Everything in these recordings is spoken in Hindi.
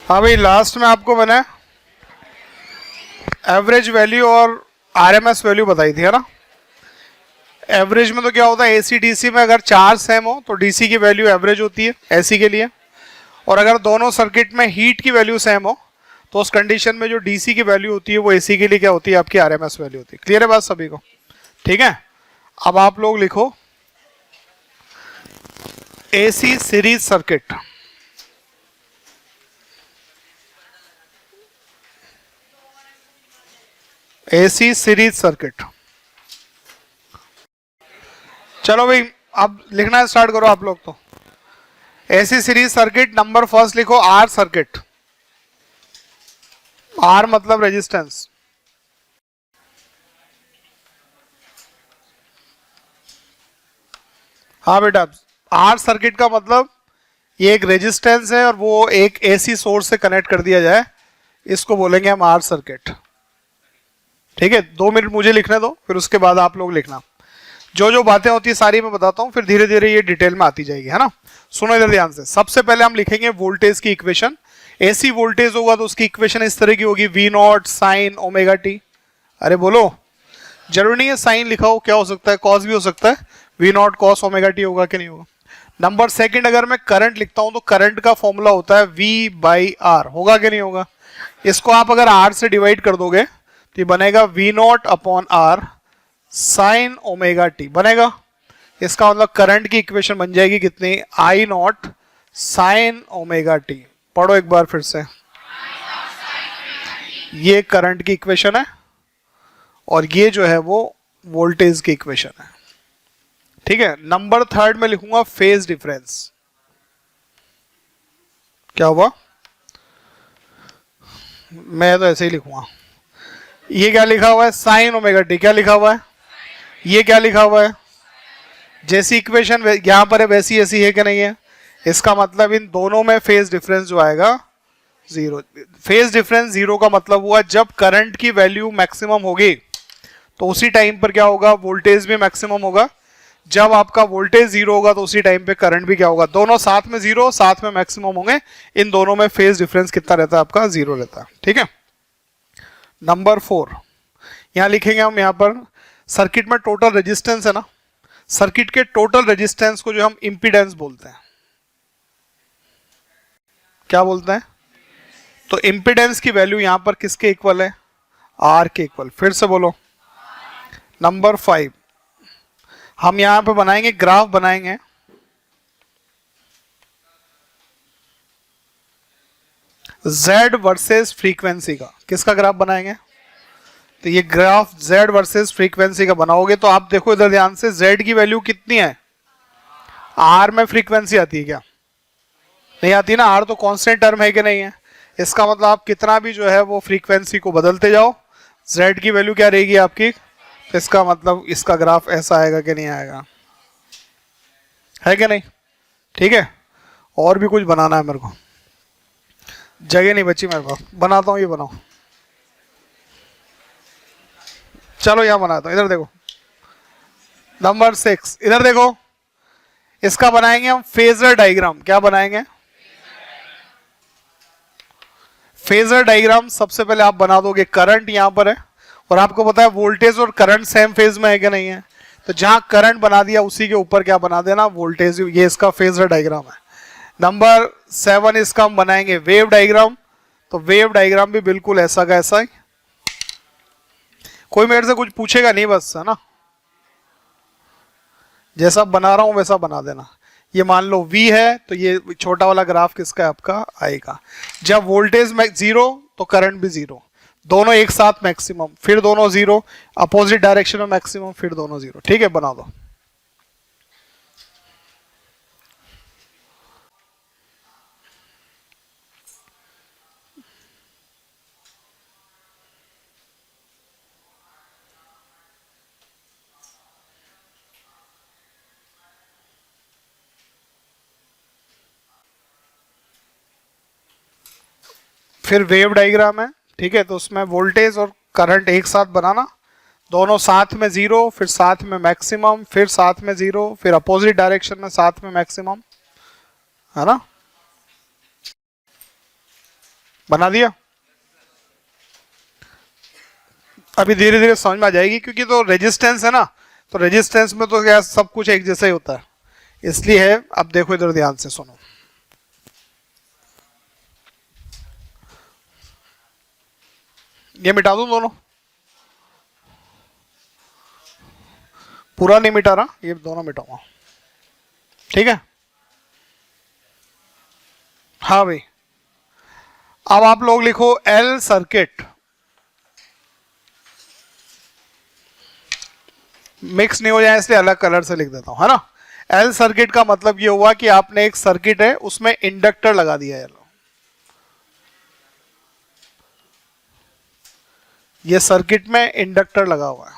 हाँ भाई, लास्ट में आपको मैंने एवरेज वैल्यू और आरएमएस वैल्यू बताई थी, है ना। एवरेज में तो क्या होता है, एसी डीसी में अगर चार सेम हो तो डीसी की वैल्यू एवरेज होती है एसी के लिए, और अगर दोनों सर्किट में हीट की वैल्यू सेम हो तो उस कंडीशन में जो डीसी की वैल्यू होती है वो एसी के लिए क्या होती है, आपकी आरएमएस वैल्यू होती है। क्लियर है बात सभी को? ठीक है, अब आप लोग लिखो AC series circuit. AC series circuit. चलो भाई, अब लिखना स्टार्ट करो आप लोग। तो AC series circuit, number first लिखो आर सर्किट। आर मतलब रेजिस्टेंस। हाँ बेटा, आर सर्किट का मतलब ये एक रेजिस्टेंस है और वो एक एसी सोर्स से कनेक्ट कर दिया जाए, इसको बोलेंगे हम आर सर्किट। ठीक है, 2 मिनट मुझे लिखने दो, फिर उसके बाद आप लोग लिखना। जो जो बातें होती है सारी मैं बताता हूँ, फिर धीरे धीरे ये डिटेल में आती जाएगी, है ना। सुनो इधर ध्यान से। सबसे पहले हम लिखेंगे वोल्टेज की इक्वेशन। एसी वोल्टेज होगा तो उसकी इक्वेशन इस तरह की होगी, V naught sine omega T. अरे बोलो, जरूरी नहीं है साइन लिखा हो, क्या हो सकता है, कॉस भी हो सकता है। V naught cos omega T होगा कि नहीं होगा। नंबर सेकंड, अगर मैं करंट लिखता हूं तो करंट का फॉर्मूला होता है V बाई आर, होगा कि नहीं होगा। इसको आप अगर R से डिवाइड कर दोगे तो ये बनेगा V naught upon R sine omega T बनेगा। इसका मतलब करंट की इक्वेशन बन जाएगी कितनी, I not sine omega T. पढ़ो एक बार फिर से, ये करंट की इक्वेशन है और ये जो है वो वोल्टेज की इक्वेशन है। ठीक है, नंबर थर्ड में लिखूंगा फेज डिफरेंस। क्या हुआ, मैं तो ऐसे ही लिखूंगा। ये क्या लिखा हुआ है, साइन ओमेगा टी। क्या लिखा हुआ है, ये क्या लिखा हुआ है, जैसी इक्वेशन यहां पर है वैसी ऐसी है कि नहीं है। इसका मतलब इन दोनों में फेज डिफरेंस जो आएगा जीरो। फेज डिफरेंस जीरो का मतलब हुआ जब करंट की वैल्यू मैक्सिमम होगी तो उसी टाइम पर क्या होगा, वोल्टेज भी मैक्सिमम होगा। जब आपका वोल्टेज जीरो होगा तो उसी टाइम पे करंट भी क्या होगा, दोनों साथ में जीरो, साथ में मैक्सिमम होंगे। इन दोनों में फेज डिफरेंस कितना रहता है, आपका जीरो रहता है। ठीक है, नंबर 4 यहां लिखेंगे हम। यहां पर सर्किट में टोटल रेजिस्टेंस है ना, सर्किट के टोटल रेजिस्टेंस को जो हम इंपीडेंस बोलते हैं। क्या बोलते हैं, तो इंपीडेंस की वैल्यू यहां पर किसके इक्वल है, आर के इक्वल। फिर से बोलो। नंबर 5 हम यहां पे बनाएंगे, ग्राफ बनाएंगे। Z वर्सेस फ्रीक्वेंसी का। किसका ग्राफ बनाएंगे, तो ये ग्राफ Z वर्सेस फ्रीक्वेंसी का बनाओगे तो आप देखो इधर ध्यान से, Z की वैल्यू कितनी है, R में फ्रीक्वेंसी आती है क्या, नहीं आती ना। R तो कांस्टेंट टर्म है कि नहीं है। इसका मतलब आप कितना भी जो है वो फ्रीक्वेंसी को बदलते जाओ, Z की वैल्यू क्या रहेगी आपकी। इसका मतलब इसका ग्राफ ऐसा आएगा कि नहीं आएगा, है कि नहीं। ठीक है, और भी कुछ बनाना है मेरे को, जगह नहीं बची मेरे पास। बनाता हूँ, ये बनाओ। चलो यहां बनाता हूँ, इधर देखो। नंबर 6 इधर देखो, इसका बनाएंगे हम फेजर डायग्राम। क्या बनाएंगे, फेजर डायग्राम। सबसे पहले आप बना दोगे, करंट यहां पर है और आपको पता है वोल्टेज और करंट सेम फेज में है कि नहीं है। तो जहां करंट बना दिया उसी के ऊपर क्या बना देना, वोल्टेज। ये इसका फेजर डायग्राम है। नंबर 7 इसका हम बनाएंगे वेव डायग्राम। तो वेव डायग्राम भी बिल्कुल ऐसा का ऐसा ही। कोई मेरे से कुछ पूछेगा नहीं बस, है ना। जैसा बना रहा हूं वैसा बना देना। ये मान लो V है तो ये छोटा वाला ग्राफ किसका है, आपका आएगा। जब वोल्टेज में जीरो तो करंट भी जीरो, दोनों एक साथ मैक्सिमम, फिर दोनों जीरो, अपोजिट डायरेक्शन में मैक्सिमम, फिर दोनों जीरो। ठीक है, बना दो। फिर वेव डायग्राम है। ठीक है, तो उसमें वोल्टेज और करंट एक साथ बनाना, दोनों साथ में जीरो, फिर साथ में मैक्सिमम, फिर साथ में जीरो, फिर अपोजिट डायरेक्शन में साथ में मैक्सिमम, है ना। बना दिया। अभी धीरे धीरे समझ में आ जाएगी, क्योंकि तो रेजिस्टेंस है ना, तो रेजिस्टेंस में तो क्या सब कुछ एक जैसा ही होता है, इसलिए है। अब देखो इधर ध्यान से सुनो, ये मिटा दूं दोनों, पूरा नहीं मिटा रहा, ये दोनों मिटाऊंगा, ठीक है। हाँ भाई, अब आप लोग लिखो एल सर्किट, मिक्स नहीं हो जाए इसलिए अलग कलर से लिख देता हूं, है ना। एल सर्किट का मतलब ये हुआ कि आपने एक सर्किट है उसमें इंडक्टर लगा दिया है, ये सर्किट में इंडक्टर लगा हुआ है।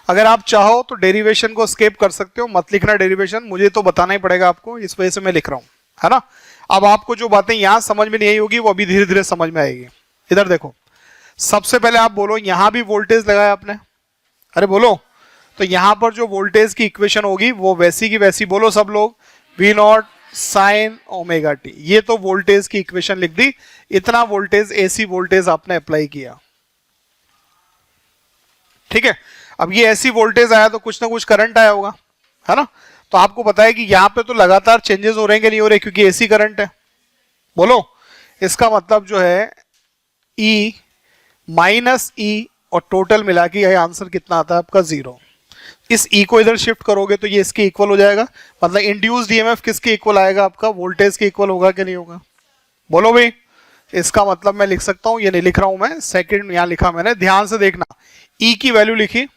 अगर आप चाहो तो डेरिवेशन को स्किप कर सकते हो, मत लिखना डेरिवेशन, मुझे तो बताना ही पड़ेगा आपको, इस वजह से मैं लिख रहा हूं, है ना। अब आपको जो बातें यहां समझ में नहीं आई होगी वो अभी धीरे धीरे समझ में आएगी। इधर देखो, सबसे पहले आप बोलो यहां भी वोल्टेज लगाया आपने, अरे बोलो, तो यहां पर जो वोल्टेज की इक्वेशन होगी वो वैसी की वैसी बोलो सब लोग, V naught sine omega T, ये तो वोल्टेज की इक्वेशन लिख दी। इतना वोल्टेज एसी वोल्टेज आपने अप्लाई किया, ठीक है। अब ये ऐसी वोल्टेज आया तो कुछ ना कुछ करंट आया होगा, है ना। तो आपको पता है कि यहां पे तो लगातार चेंजेस हो रहे हैं कि नहीं हो रहे, क्योंकि एसी करंट है, बोलो। इसका मतलब जो है ई माइनस ई और टोटल मिला के यह आंसर कितना आता है आपका 0। इस ई को इधर शिफ्ट करोगे तो ये इसके इक्वल हो जाएगा, मतलब इंड्यूस्ड ईएमएफ किसके इक्वल आएगा आपका, वोल्टेज के इक्वल होगा कि नहीं होगा, बोलो भाई। इसका मतलब मैं लिख सकता हूं, ये नहीं लिख रहा हूं मैं, सेकंड यहां लिखा मैंने, ध्यान से देखना, ई की वैल्यू लिखी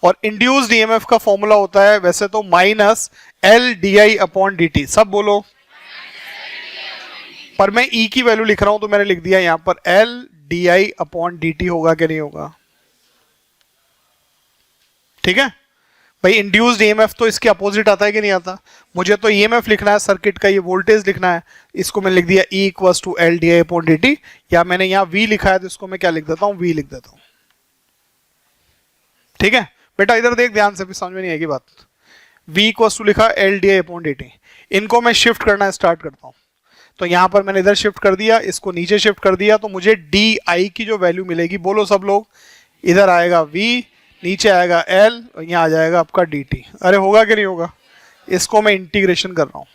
और इंड्यूस्ड ईएमएफ का फॉर्मूला होता है वैसे तो minus L D I upon D T, सब बोलो। पर मैं ई की वैल्यू लिख रहा हूं तो मैंने लिख दिया यहां पर L D I upon D T, होगा कि नहीं होगा, ठीक है भाई। इंड्यूस्ड ईएमएफ तो इसके अपोजिट आता है कि नहीं आता, मुझे तो ईएमएफ लिखना है सर्किट का, ये वोल्टेज लिखना है, इसको मैं लिख दिया E equals to L D I upon D T, या मैंने यहाँ वी लिखा है तो इसको मैं क्या लिख देता हूँ, वी लिख देता हूँ, ठीक है। बेटा इधर देख ध्यान से, भी समझ में नहीं आएगी बात। v इक्वल्स टू लिखा L D I upon D T, इनको मैं शिफ्ट करना स्टार्ट करता हूँ, तो यहाँ पर मैंने इधर शिफ्ट कर दिया, इसको नीचे शिफ्ट कर दिया, तो मुझे डी आई की जो वैल्यू मिलेगी, बोलो सब लोग, इधर आएगा v, नीचे आएगा l और यहाँ आ जाएगा आपका dt। अरे होगा कि नहीं होगा, इसको मैं इंटीग्रेशन कर रहा हूँ,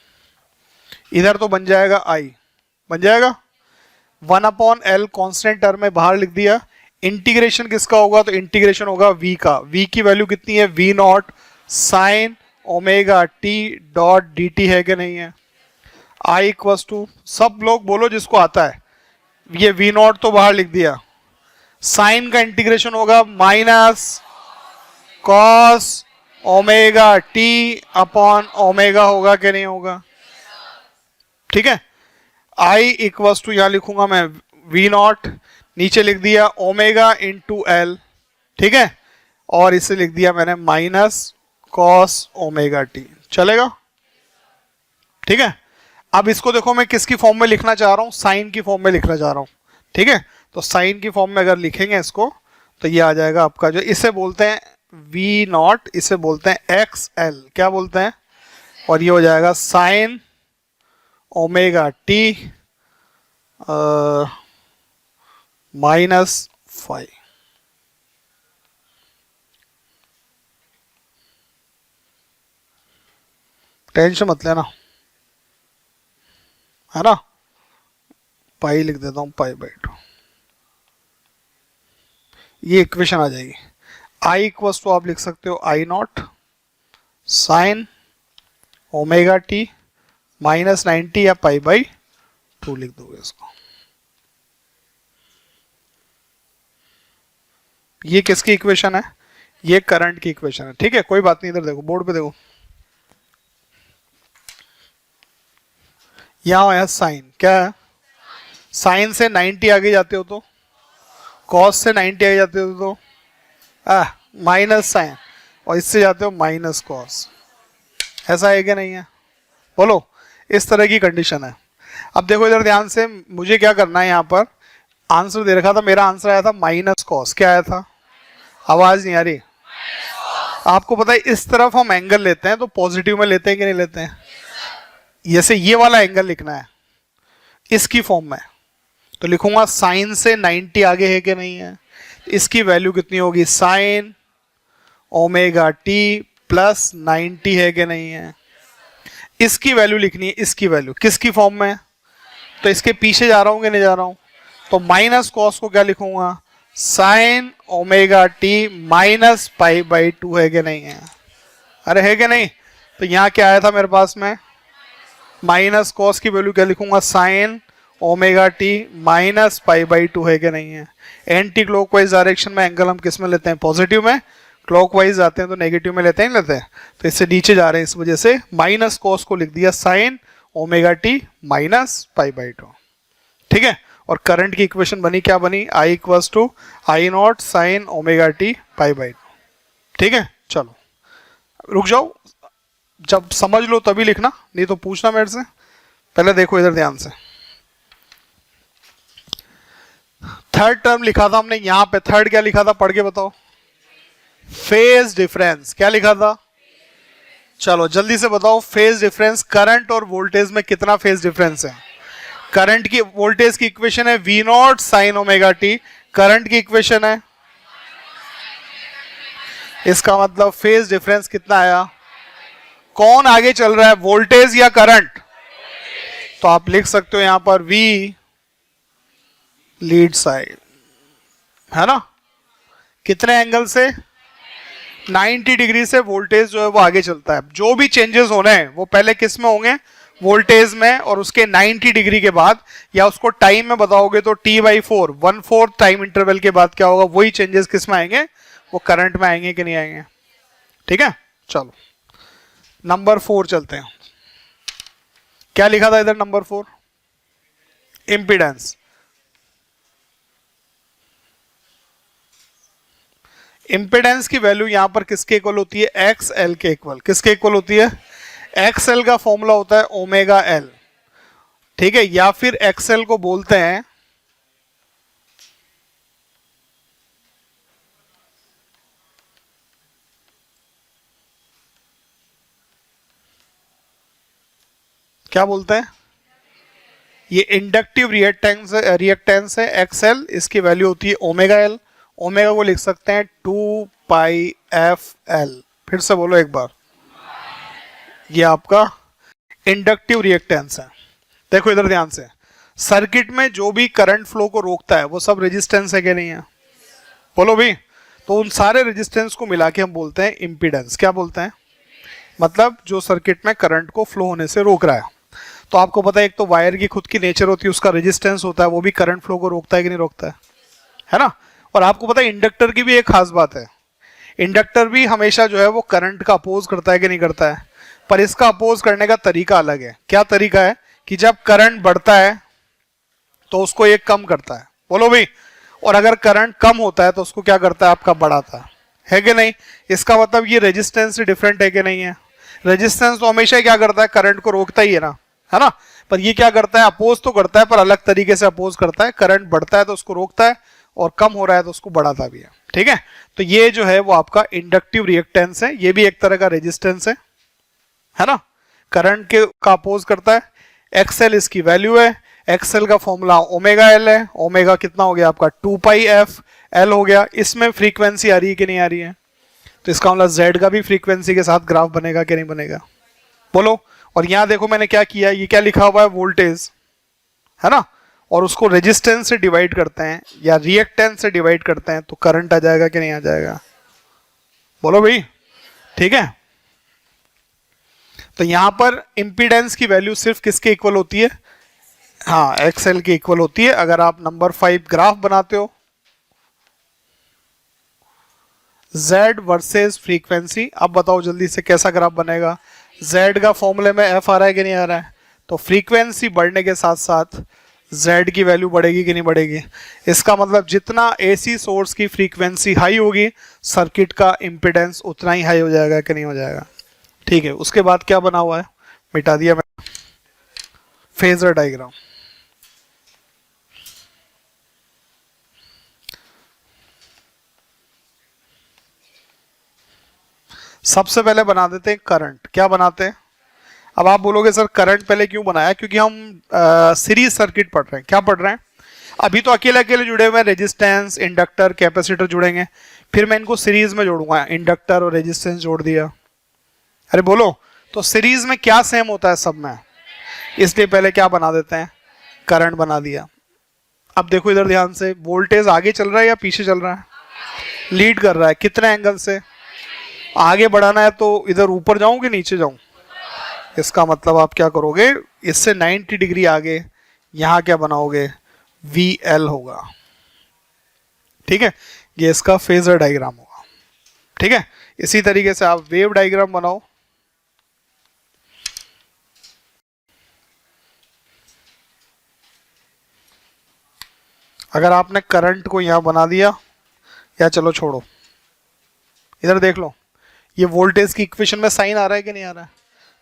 इधर तो बन जाएगा i, बन जाएगा 1/l कॉन्स्टेंट टर्म में बाहर लिख दिया। इंटीग्रेशन किसका होगा, तो इंटीग्रेशन होगा v का, v की वैल्यू कितनी है, v not sine omega T dot D T, है कि नहीं है। i इक्वल्स टू, सब लोग बोलो जिसको आता है, ये v नॉट तो बाहर लिख दिया, साइन का इंटीग्रेशन होगा minus cos omega T upon omega, होगा कि नहीं होगा, ठीक है। i इक्वल्स टू यहां लिखूंगा मैं v नॉट, नीचे लिख दिया ओमेगा इंटू एल, ठीक है, और इसे लिख दिया मैंने माइनस कॉस ओमेगा टी, चलेगा, ठीक है। अब इसको देखो मैं किसकी फॉर्म में लिखना चाह रहा हूं, साइन की फॉर्म में लिखना चाह रहा हूं, ठीक है। तो साइन की फॉर्म में अगर लिखेंगे इसको तो ये आ जाएगा आपका, जो इसे बोलते हैं v नॉट, इसे बोलते हैं एक्स एल, क्या बोलते हैं, और ये हो जाएगा साइन ओमेगा टी -5। टेंशन मत लेना, है ना, पाई लिख देता हूं, π/2, ये इक्वेशन आ जाएगी। i इक्वल्स टू आप लिख सकते हो i not sine omega T -90 या π/2 लिख दोगे इसको। ये किसकी इक्वेशन है, ये करंट की इक्वेशन है, ठीक है, कोई बात नहीं। इधर देखो बोर्ड पे देखो, यहां आया साइन, क्या है, साइन से 90 आगे जाते हो तो, कॉस से 90 आगे जाते हो तो माइनस साइन, और इससे जाते हो माइनस कॉस, ऐसा है कि नहीं है, बोलो। इस तरह की कंडीशन है। अब देखो इधर ध्यान से, मुझे क्या करना है, यहाँ पर आंसर दे रखा था, मेरा आंसर आया था माइनस कॉस, क्या आया था, आवाज नहीं आ रही, आपको पता है इस तरफ हम एंगल लेते हैं तो पॉजिटिव में लेते हैं कि नहीं लेते हैं, जैसे ये वाला एंगल लिखना है इसकी फॉर्म में, तो लिखूंगा साइन से 90 आगे है कि नहीं है। इसकी वैल्यू कितनी होगी, साइन ओमेगा टी प्लस 90 है कि नहीं है। इसकी वैल्यू लिखनी है, इसकी वैल्यू किसकी फॉर्म में, तो इसके पीछे जा रहा हूं कि नहीं जा रहा हूं, तो माइनस कॉस को क्या लिखूंगा, sign omega t minus pi by 2 है कि नहीं है। अरे है कि नहीं, तो यहां क्या आया था मेरे पास में, माइनस कॉस की वैल्यू क्या लिखूंगा, sign omega t minus pi by 2 है कि नहीं है। एंटी क्लॉकवाइज डायरेक्शन में एंगल हम किस में लेते हैं, पॉजिटिव में, क्लॉकवाइज आते हैं तो नेगेटिव में लेते हैं, नहीं लेते हैं, तो इससे नीचे जा रहे हैं, इस वजह से माइनस कॉस को लिख दिया sign omega t minus pi by 2। ठीक है, और करंट की इक्वेशन बनी, क्या बनी, I equals to I naught sine omega t pi by 2। ठीक है, चलो रुक जाओ, जब समझ लो तभी लिखना, नहीं तो पूछना मेरे से। पहले देखो इधर ध्यान से, थर्ड टर्म लिखा था हमने यहां पे, थर्ड क्या लिखा था, पढ़ के बताओ, फेज डिफरेंस। क्या लिखा था, चलो जल्दी से बताओ, फेज डिफरेंस, करंट और वोल्टेज में कितना फेज डिफरेंस है। करंट की, वोल्टेज की इक्वेशन है V naught sine omega T, current की इक्वेशन है, इसका मतलब फेज डिफरेंस कितना आया, कौन आगे चल रहा है, वोल्टेज या करंट, तो आप लिख सकते हो यहां पर वी लीड साइड, है ना, कितने एंगल से, 90 डिग्री से वोल्टेज जो है वो आगे चलता है। जो भी चेंजेस होने हैं वो पहले किस में होंगे, वोल्टेज में, और उसके 90 डिग्री के बाद, या उसको टाइम में बताओगे तो T/4 1/4 टाइम इंटरवल के बाद क्या होगा, वही चेंजेस किस में आएंगे, वो करंट में आएंगे कि नहीं आएंगे। ठीक है, चलो नंबर 4 चलते हैं। क्या लिखा था इधर नंबर 4, इंपीडेंस। इंपीडेंस की वैल्यू यहां पर किसके इक्वल होती है, एक्स एल के इक्वल, किसके इक्वल होती है, एक्स एल का फॉर्मूला होता है ओमेगा एल। ठीक है, या फिर एक्स एल को बोलते हैं क्या बोलते हैं, ये इंडक्टिव रिएक्टेंस है एक्सएल, इसकी वैल्यू होती है ओमेगा एल। ओमेगा को लिख सकते हैं 2πfl। फिर से बोलो एक बार, ये आपका इंडक्टिव रिएक्टेंस है। देखो इधर ध्यान से, सर्किट में जो भी करंट फ्लो को रोकता है वो सब रेजिस्टेंस है कि नहीं है, बोलो भी, तो उन सारे रेजिस्टेंस को मिला के हम बोलते हैं इंपीडेंस। क्या बोलते हैं, मतलब जो सर्किट में करंट को फ्लो होने से रोक रहा है। तो आपको पता है एक तो वायर की खुद की नेचर होती है, उसका रेजिस्टेंस होता है, वो भी करंट फ्लो को रोकता है कि नहीं रोकता है ना। और आपको पता है इंडक्टर की भी एक खास बात है, इंडक्टर भी हमेशा जो है वो करंट का अपोज करता है कि नहीं करता है, पर इसका अपोज करने का तरीका अलग है। क्या तरीका है, कि जब करंट बढ़ता है तो उसको ये कम करता है, बोलो भाई, और अगर करंट कम होता है तो उसको क्या करता है, आपका बढ़ाता है कि नहीं। इसका मतलब ये रेजिस्टेंस से डिफरेंट है कि नहीं है। रेजिस्टेंस तो हमेशा क्या करता है, करंट को रोकता ही है ना, पर ये क्या करता है, अपोज तो करता है पर अलग तरीके से अपोज करता है। करंट बढ़ता है तो उसको रोकता है, और कम हो रहा है तो उसको बढ़ाता भी है। ठीक है, तो ये जो है वो आपका इंडक्टिव रिएक्टेंस है, ये भी एक तरह का रेजिस्टेंस है ना, करंट के का अपोज करता है। एक्सएल इसकी वैल्यू है, एक्सएल का फॉर्मूला ओमेगा एल है, ओमेगा कितना हो गया आपका 2πfl हो गया। इसमें फ्रीक्वेंसी आ रही है कि नहीं आ रही है, तो इसका मतलब जेड का भी फ्रीक्वेंसी के साथ ग्राफ बनेगा कि नहीं बनेगा, बोलो। और यहां देखो मैंने क्या किया, ये क्या लिखा हुआ है, वोल्टेज, है ना, और उसको रेजिस्टेंस से डिवाइड करते हैं या रिएक्टेंस से डिवाइड करते हैं तो करंट आ जाएगा कि नहीं आ जाएगा, बोलो भाई। ठीक है, तो यहां पर इंपीडेंस की वैल्यू सिर्फ किसके इक्वल होती है, हाँ एक्सएल के इक्वल होती है। अगर आप नंबर 5 ग्राफ बनाते हो, Z वर्सेस फ्रीक्वेंसी, अब बताओ जल्दी से कैसा ग्राफ बनेगा। Z का फॉर्मूले में F आ रहा है कि नहीं आ रहा है, तो फ्रीक्वेंसी बढ़ने के साथ साथ Z की वैल्यू बढ़ेगी कि नहीं बढ़ेगी। इसका मतलब जितना AC सोर्स की फ्रीक्वेंसी हाई होगी, सर्किट का इंपीडेंस उतना ही हाई हो जाएगा कि नहीं हो जाएगा। ठीक है, उसके बाद क्या बना हुआ है, मिटा दिया मैं, फेजर डायग्राम। सबसे पहले बना देते हैं करंट। क्या बनाते हैं, अब आप बोलोगे सर करंट पहले क्यों बनाया, क्योंकि हम सीरीज सर्किट पढ़ रहे हैं। क्या पढ़ रहे हैं, अभी तो अकेले अकेले जुड़े हुए हैं, रेजिस्टेंस, इंडक्टर, कैपेसिटर जुड़ेंगे, फिर मैं इनको सीरीज में जोड़ूंगा, इंडक्टर और रेजिस्टेंस जोड़ दिया। अरे बोलो, तो सीरीज में क्या सेम होता है सब में, इसलिए पहले क्या बना देते हैं, करंट बना दिया। अब देखो इधर ध्यान से, वोल्टेज आगे चल रहा है या पीछे चल रहा है, लीड कर रहा है, कितने एंगल से, आगे बढ़ाना है तो इधर ऊपर जाऊं कि नीचे जाऊं, इसका मतलब आप क्या करोगे, इससे 90 डिग्री आगे यहां क्या बनाओगे, VL होगा। ठीक है, ये इसका फेजर डायग्राम होगा। ठीक है, इसी तरीके से आप वेव डायग्राम बनाओ। अगर आपने करंट को यहां बना दिया, या चलो छोड़ो, इधर देख लो, ये वोल्टेज की इक्वेशन में साइन आ रहा है कि नहीं आ रहा है,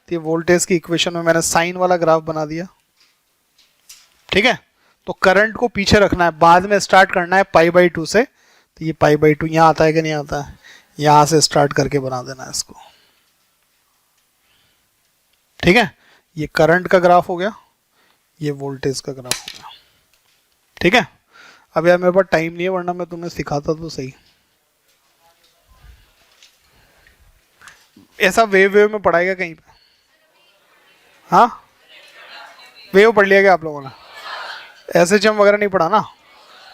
तो ये वोल्टेज की इक्वेशन में मैंने साइन वाला ग्राफ बना दिया। ठीक है, तो करंट को पीछे रखना है, बाद में स्टार्ट करना है π/2 से, तो ये π/2 यहाँ आता है कि नहीं आता है, यहाँ से स्टार्ट करके बना देना है इसको। ठीक है, ये करंट का ग्राफ हो गया, ये वोल्टेज का ग्राफ हो गया। ठीक है, अब यार मेरे पास टाइम नहीं है, वरना मैं तुम्हें सिखाता तो सही। ऐसा वेव में पढ़ाएगा कहीं पे, हाँ वेव पढ़ लिया क्या आप लोगों ने, SHM वगैरह नहीं पढ़ा ना,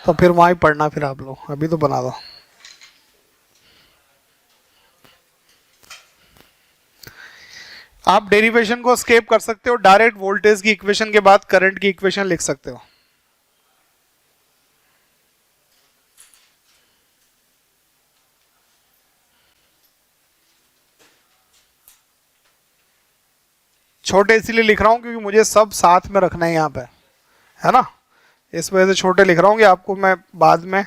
तो फिर वहाँ ही पढ़ना फिर आप लोग, अभी तो बना दो। आप डेरिवेशन को स्केप कर सकते हो, डायरेक्ट वोल्टेज की इक्वेशन के बाद करंट की इक्वेशन लिख सकते हो। छोटे इसलिए लिख रहा हूं क्योंकि मुझे सब साथ में रखना है यहाँ पे, है ना, इस वजह से छोटे लिख रहा हूँ कि आपको मैं बाद में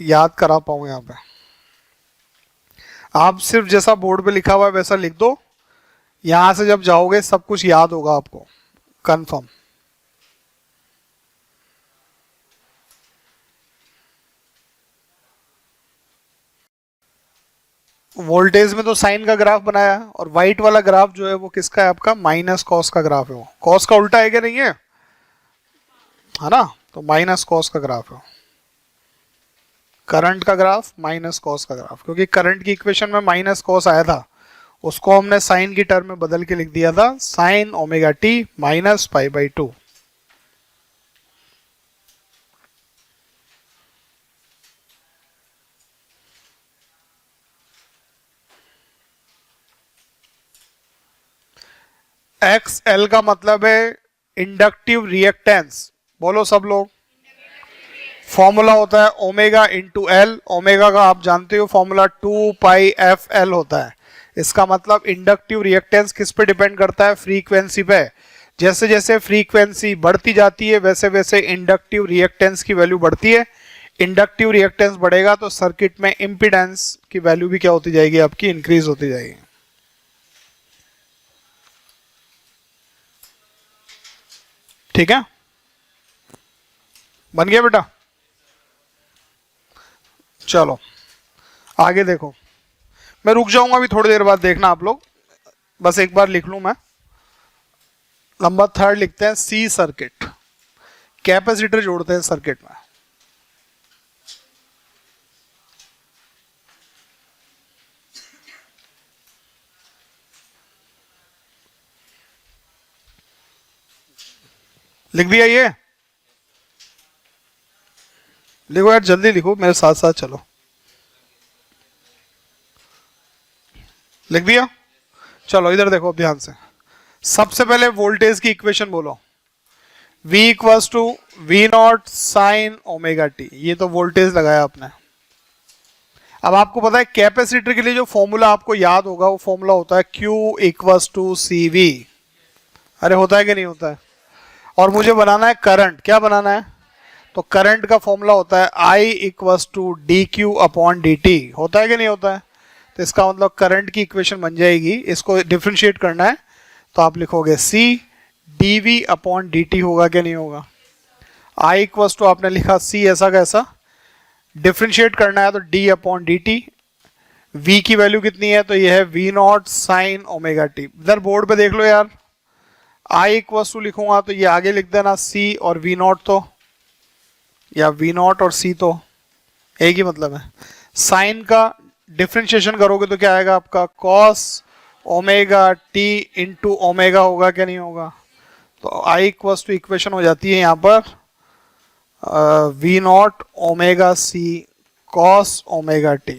याद करा पाऊँ। यहाँ पे आप सिर्फ जैसा बोर्ड पे लिखा हुआ है वैसा लिख दो, यहां से जब जाओगे सब कुछ याद होगा आपको, कंफर्म। वोल्टेज में तो साइन का ग्राफ बनाया, और व्हाइट वाला ग्राफ जो है वो किसका है, आपका माइनस कॉस का ग्राफ है। वो कॉस का उल्टा है कि नहीं है, है ना, तो माइनस कॉस का ग्राफ है। करंट का ग्राफ माइनस कॉस का ग्राफ, क्योंकि करंट की इक्वेशन में माइनस कॉस आया था, उसको हमने साइन की टर्म में बदल के लिख दिया था, sine omega t minus π/2। XL का मतलब है इंडक्टिव रिएक्टेंस, बोलो सब लोग। फॉर्मूला होता है ओमेगा इंटू एल, ओमेगा का आप जानते हो फॉर्मूला 2πfL होता है। इसका मतलब इंडक्टिव रिएक्टेंस किस पे डिपेंड करता है, फ्रीक्वेंसी पे। जैसे जैसे फ्रीक्वेंसी बढ़ती जाती है वैसे वैसे इंडक्टिव रिएक्टेंस की वैल्यू बढ़ती है। इंडक्टिव रिएक्टेंस बढ़ेगा तो सर्किट में इम्पीडेंस की वैल्यू भी क्या होती जाएगी, आपकी इंक्रीज होती जाएगी। ठीक है, बन गया बेटा, चलो आगे देखो। मैं रुक जाऊंगा अभी, थोड़ी देर बाद देखना आप लोग, बस एक बार लिख लूं मैं। नंबर 3 लिखते हैं, सी सर्किट, कैपेसिटर जोड़ते हैं सर्किट में। लिख दिया ये, लिखो यार जल्दी लिखो, मेरे साथ साथ चलो। लिख दिया, चलो इधर देखो ध्यान से। सबसे पहले वोल्टेज की इक्वेशन बोलो, V equals to V0 sine omega T, ये तो वोल्टेज लगाया आपने। अब आपको पता है कैपेसिटर के लिए जो फॉर्मूला आपको याद होगा वो फॉर्मूला होता है Q इक्वल्स टू CV। अरे होता है कि नहीं होता है। और मुझे बनाना है करंट, क्या बनाना है, तो करंट का फॉर्मूला होता है I equals to DQ upon DT, होता है कि नहीं होता है। तो इसका मतलब करंट की इक्वेशन बन जाएगी, इसको डिफरेंशिएट करना है तो आप लिखोगे C dV अपॉन DT, होगा क्या नहीं होगा। I इक्वल्स टू आपने लिखा C ऐसा कैसा, डिफरेंशिएट करना है तो D अपॉन DT, v की वैल्यू कितनी है, तो ये है v not sine omega T. इधर बोर्ड पे देख लो यार, i इक्वल्स टू लिखूंगा तो ये आगे लिख देना c और v नॉट, तो या v नॉट और c तो एक ही मतलब है। साइन का डिफ्रेंशिएशन करोगे तो क्या आएगा आपका, cos omega t into omega होगा क्या नहीं होगा, तो i इक्वल्स टू इक्वेशन हो जाती है यहाँ पर v naught omega c cos omega t।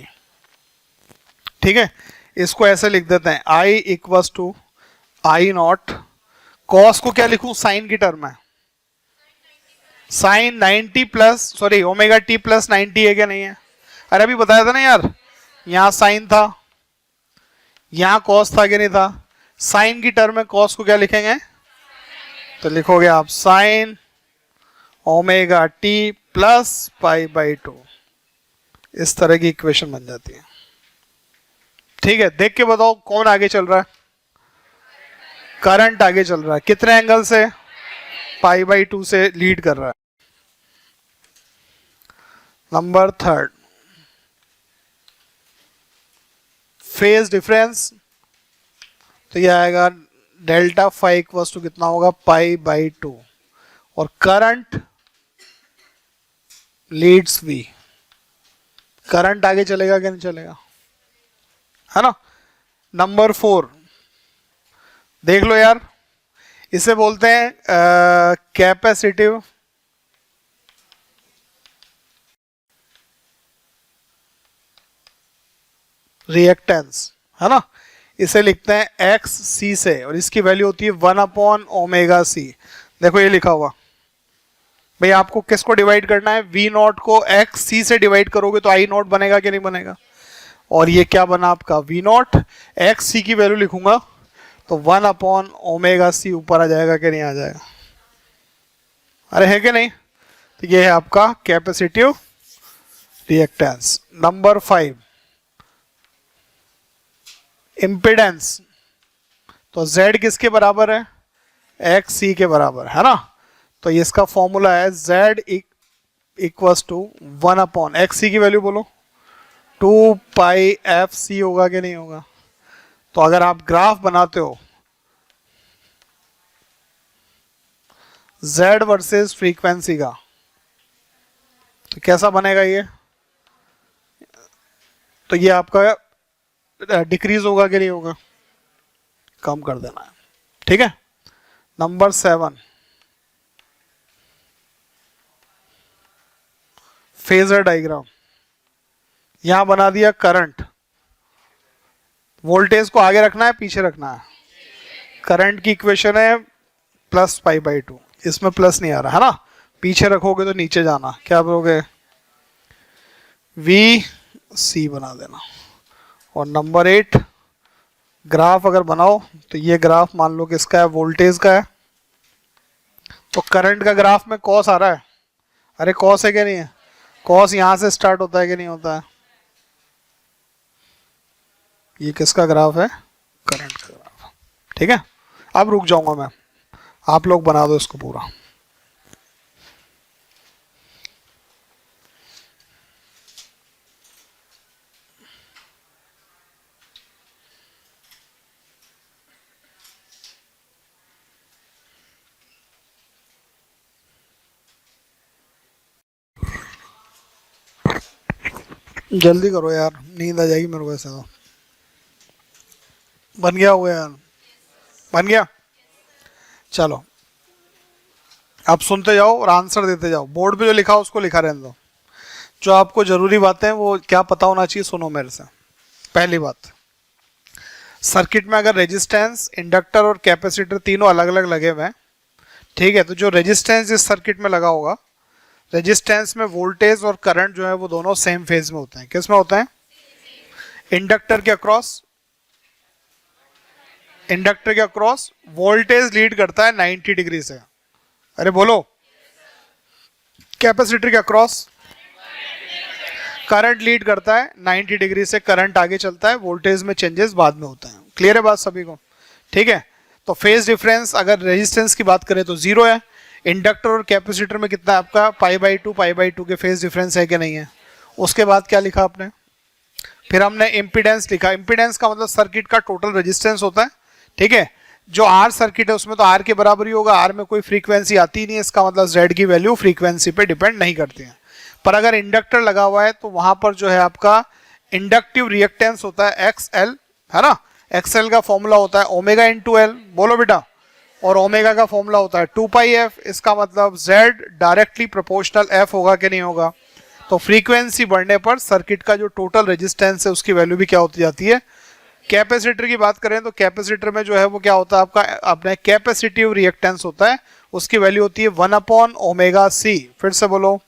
ठीक है, इसको ऐसे लिख देते हैं, i equals to i naught, cos को क्या लिखूं, साइन की टर्म है, sine 90 plus sorry omega T plus 90 है क्या नहीं है, अरे अभी बताया था ना यार, यहाँ साइन था यहाँ cos था क्या नहीं था, साइन की टर्म में cos को क्या लिखेंगे, तो लिखोगे आप sign omega T plus pi by 2, इस तरह की इक्वेशन बन जाती है। ठीक है, देख के बताओ कौन आगे चल रहा है, करंट आगे चल रहा है, कितने एंगल से, पाई बाई 2 से लीड कर रहा है। नंबर 3, फेज डिफरेंस, तो ये आएगा डेल्टा फाई इक्वल्स टू कितना होगा, पाई बाई 2, और करंट लीड्स वी, करंट आगे चलेगा क्या नहीं चलेगा, है ना। नंबर 4 देख लो यार, इसे बोलते हैं कैपेसिटिव रिएक्टेंस, है ना, इसे लिखते हैं एक्स सी से, और इसकी वैल्यू होती है 1 ओमेगा सी। देखो ये लिखा हुआ, भाई आपको किसको डिवाइड करना है, वी नॉट को एक्स सी से डिवाइड करोगे तो आई नॉट बनेगा कि नहीं बनेगा, और ये क्या बना आपका वी नॉट, एक्स सी की वैल्यू लिखूंगा तो 1 ओमेगा सी ऊपर आ जाएगा कि नहीं आ जाएगा, अरे है कि नहीं, तो ये है आपका कैपेसिटिव रिएक्टेंस। नंबर 5 इम्पिडेंस, तो Z किसके बराबर है, एक्स सी के बराबर, है ना, तो ये इसका फॉर्मूला है Z इक्वल्स टू 1 एक्स सी की वैल्यू बोलो 2 पाई एफ सी होगा कि नहीं होगा। तो अगर आप ग्राफ बनाते हो Z वर्सेस फ्रीक्वेंसी का, तो कैसा बनेगा ये, तो ये आपका डिक्रीज होगा कि नहीं होगा, कम कर देना है। ठीक है, नंबर 7 फेजर डायग्राम, यहां बना दिया करंट, वोल्टेज को आगे रखना है पीछे रखना है, करंट की इक्वेशन है प्लस पाई बाई 2, इसमें प्लस नहीं आ रहा है ना, पीछे रखोगे तो नीचे जाना, क्या बोलोगे वी सी बना देना। और नंबर 8 ग्राफ अगर बनाओ तो ये ग्राफ मान लो किसका है, वोल्टेज का है, तो करंट का ग्राफ में कॉस आ रहा है, अरे कॉस है क्या नहीं है, कॉस यहां से स्टार्ट होता है कि नहीं होता है, ये किसका ग्राफ है, करंट का ग्राफ। ठीक है, अब रुक जाऊंगा मैं, आप लोग बना दो इसको पूरा। जल्दी करो यार, नींद आ जाएगी मेरे को ऐसे तो। बन गया हुआ यार, बन गया, चलो आप सुनते जाओ और आंसर देते जाओ, बोर्ड पे जो लिखा हो उसको लिखा रहने दो, जो आपको जरूरी बातें वो क्या पता होना चाहिए सुनो मेरे से। पहली बात, सर्किट में अगर रेजिस्टेंस, इंडक्टर और कैपेसिटर तीनों अलग अलग लगे हुए हैं, ठीक है, तो जो रेजिस्टेंस इस सर्किट में लगा होगा, रेजिस्टेंस में वोल्टेज और करंट जो है वो दोनों सेम फेज में होते हैं। किस में होते हैं, इंडक्टर के अक्रॉस, इंडक्टर के अक्रॉस वोल्टेज लीड करता है 90 डिग्री से, अरे बोलो, कैपेसिटर के अक्रॉस करंट लीड करता है 90 डिग्री से, करंट आगे चलता है, वोल्टेज में चेंजेस बाद में होता है। क्लियर है बात सभी को, ठीक है। तो फेज डिफरेंस अगर रेजिस्टेंस की बात करें तो 0 है, इंडक्टर और कैपेसिटर में कितना आपका पाई बाई 2 के फेज डिफरेंस है कि नहीं है। उसके बाद क्या लिखा आपने, फिर हमने इम्पीडेंस लिखा, इम्पीडेंस का मतलब सर्किट का टोटल रेजिस्टेंस होता है, ठीक है। जो आर सर्किट है उसमें तो आर के बराबर ही होगा, आर में कोई फ्रीक्वेंसी आती ही नहीं है, इसका मतलब जेड की वैल्यू फ्रीक्वेंसी पे डिपेंड नहीं करती है। पर अगर इंडक्टर लगा हुआ है तो वहां पर जो है आपका इंडक्टिव रिएक्टेंस होता है एक्स एल, है ना। एक्स एल का फॉर्मूला होता है ओमेगा इंटू एल, बोलो बेटा, और ओमेगा का फॉर्मूला होता है 2 पाई एफ, इसका मतलब जेड डायरेक्टली प्रोपोर्शनल एफ होगा कि नहीं होगा। तो फ्रीक्वेंसी बढ़ने पर सर्किट का जो टोटल रेजिस्टेंस है उसकी वैल्यू भी क्या होती जाती है। कैपेसिटर की बात करें तो कैपेसिटर में जो है वो क्या होता है आपका अपने कैपेसिटिव रिएक्टेंस होता है, उसकी वैल्यू होती है 1/ओमेगा सी। फिर से बोलो,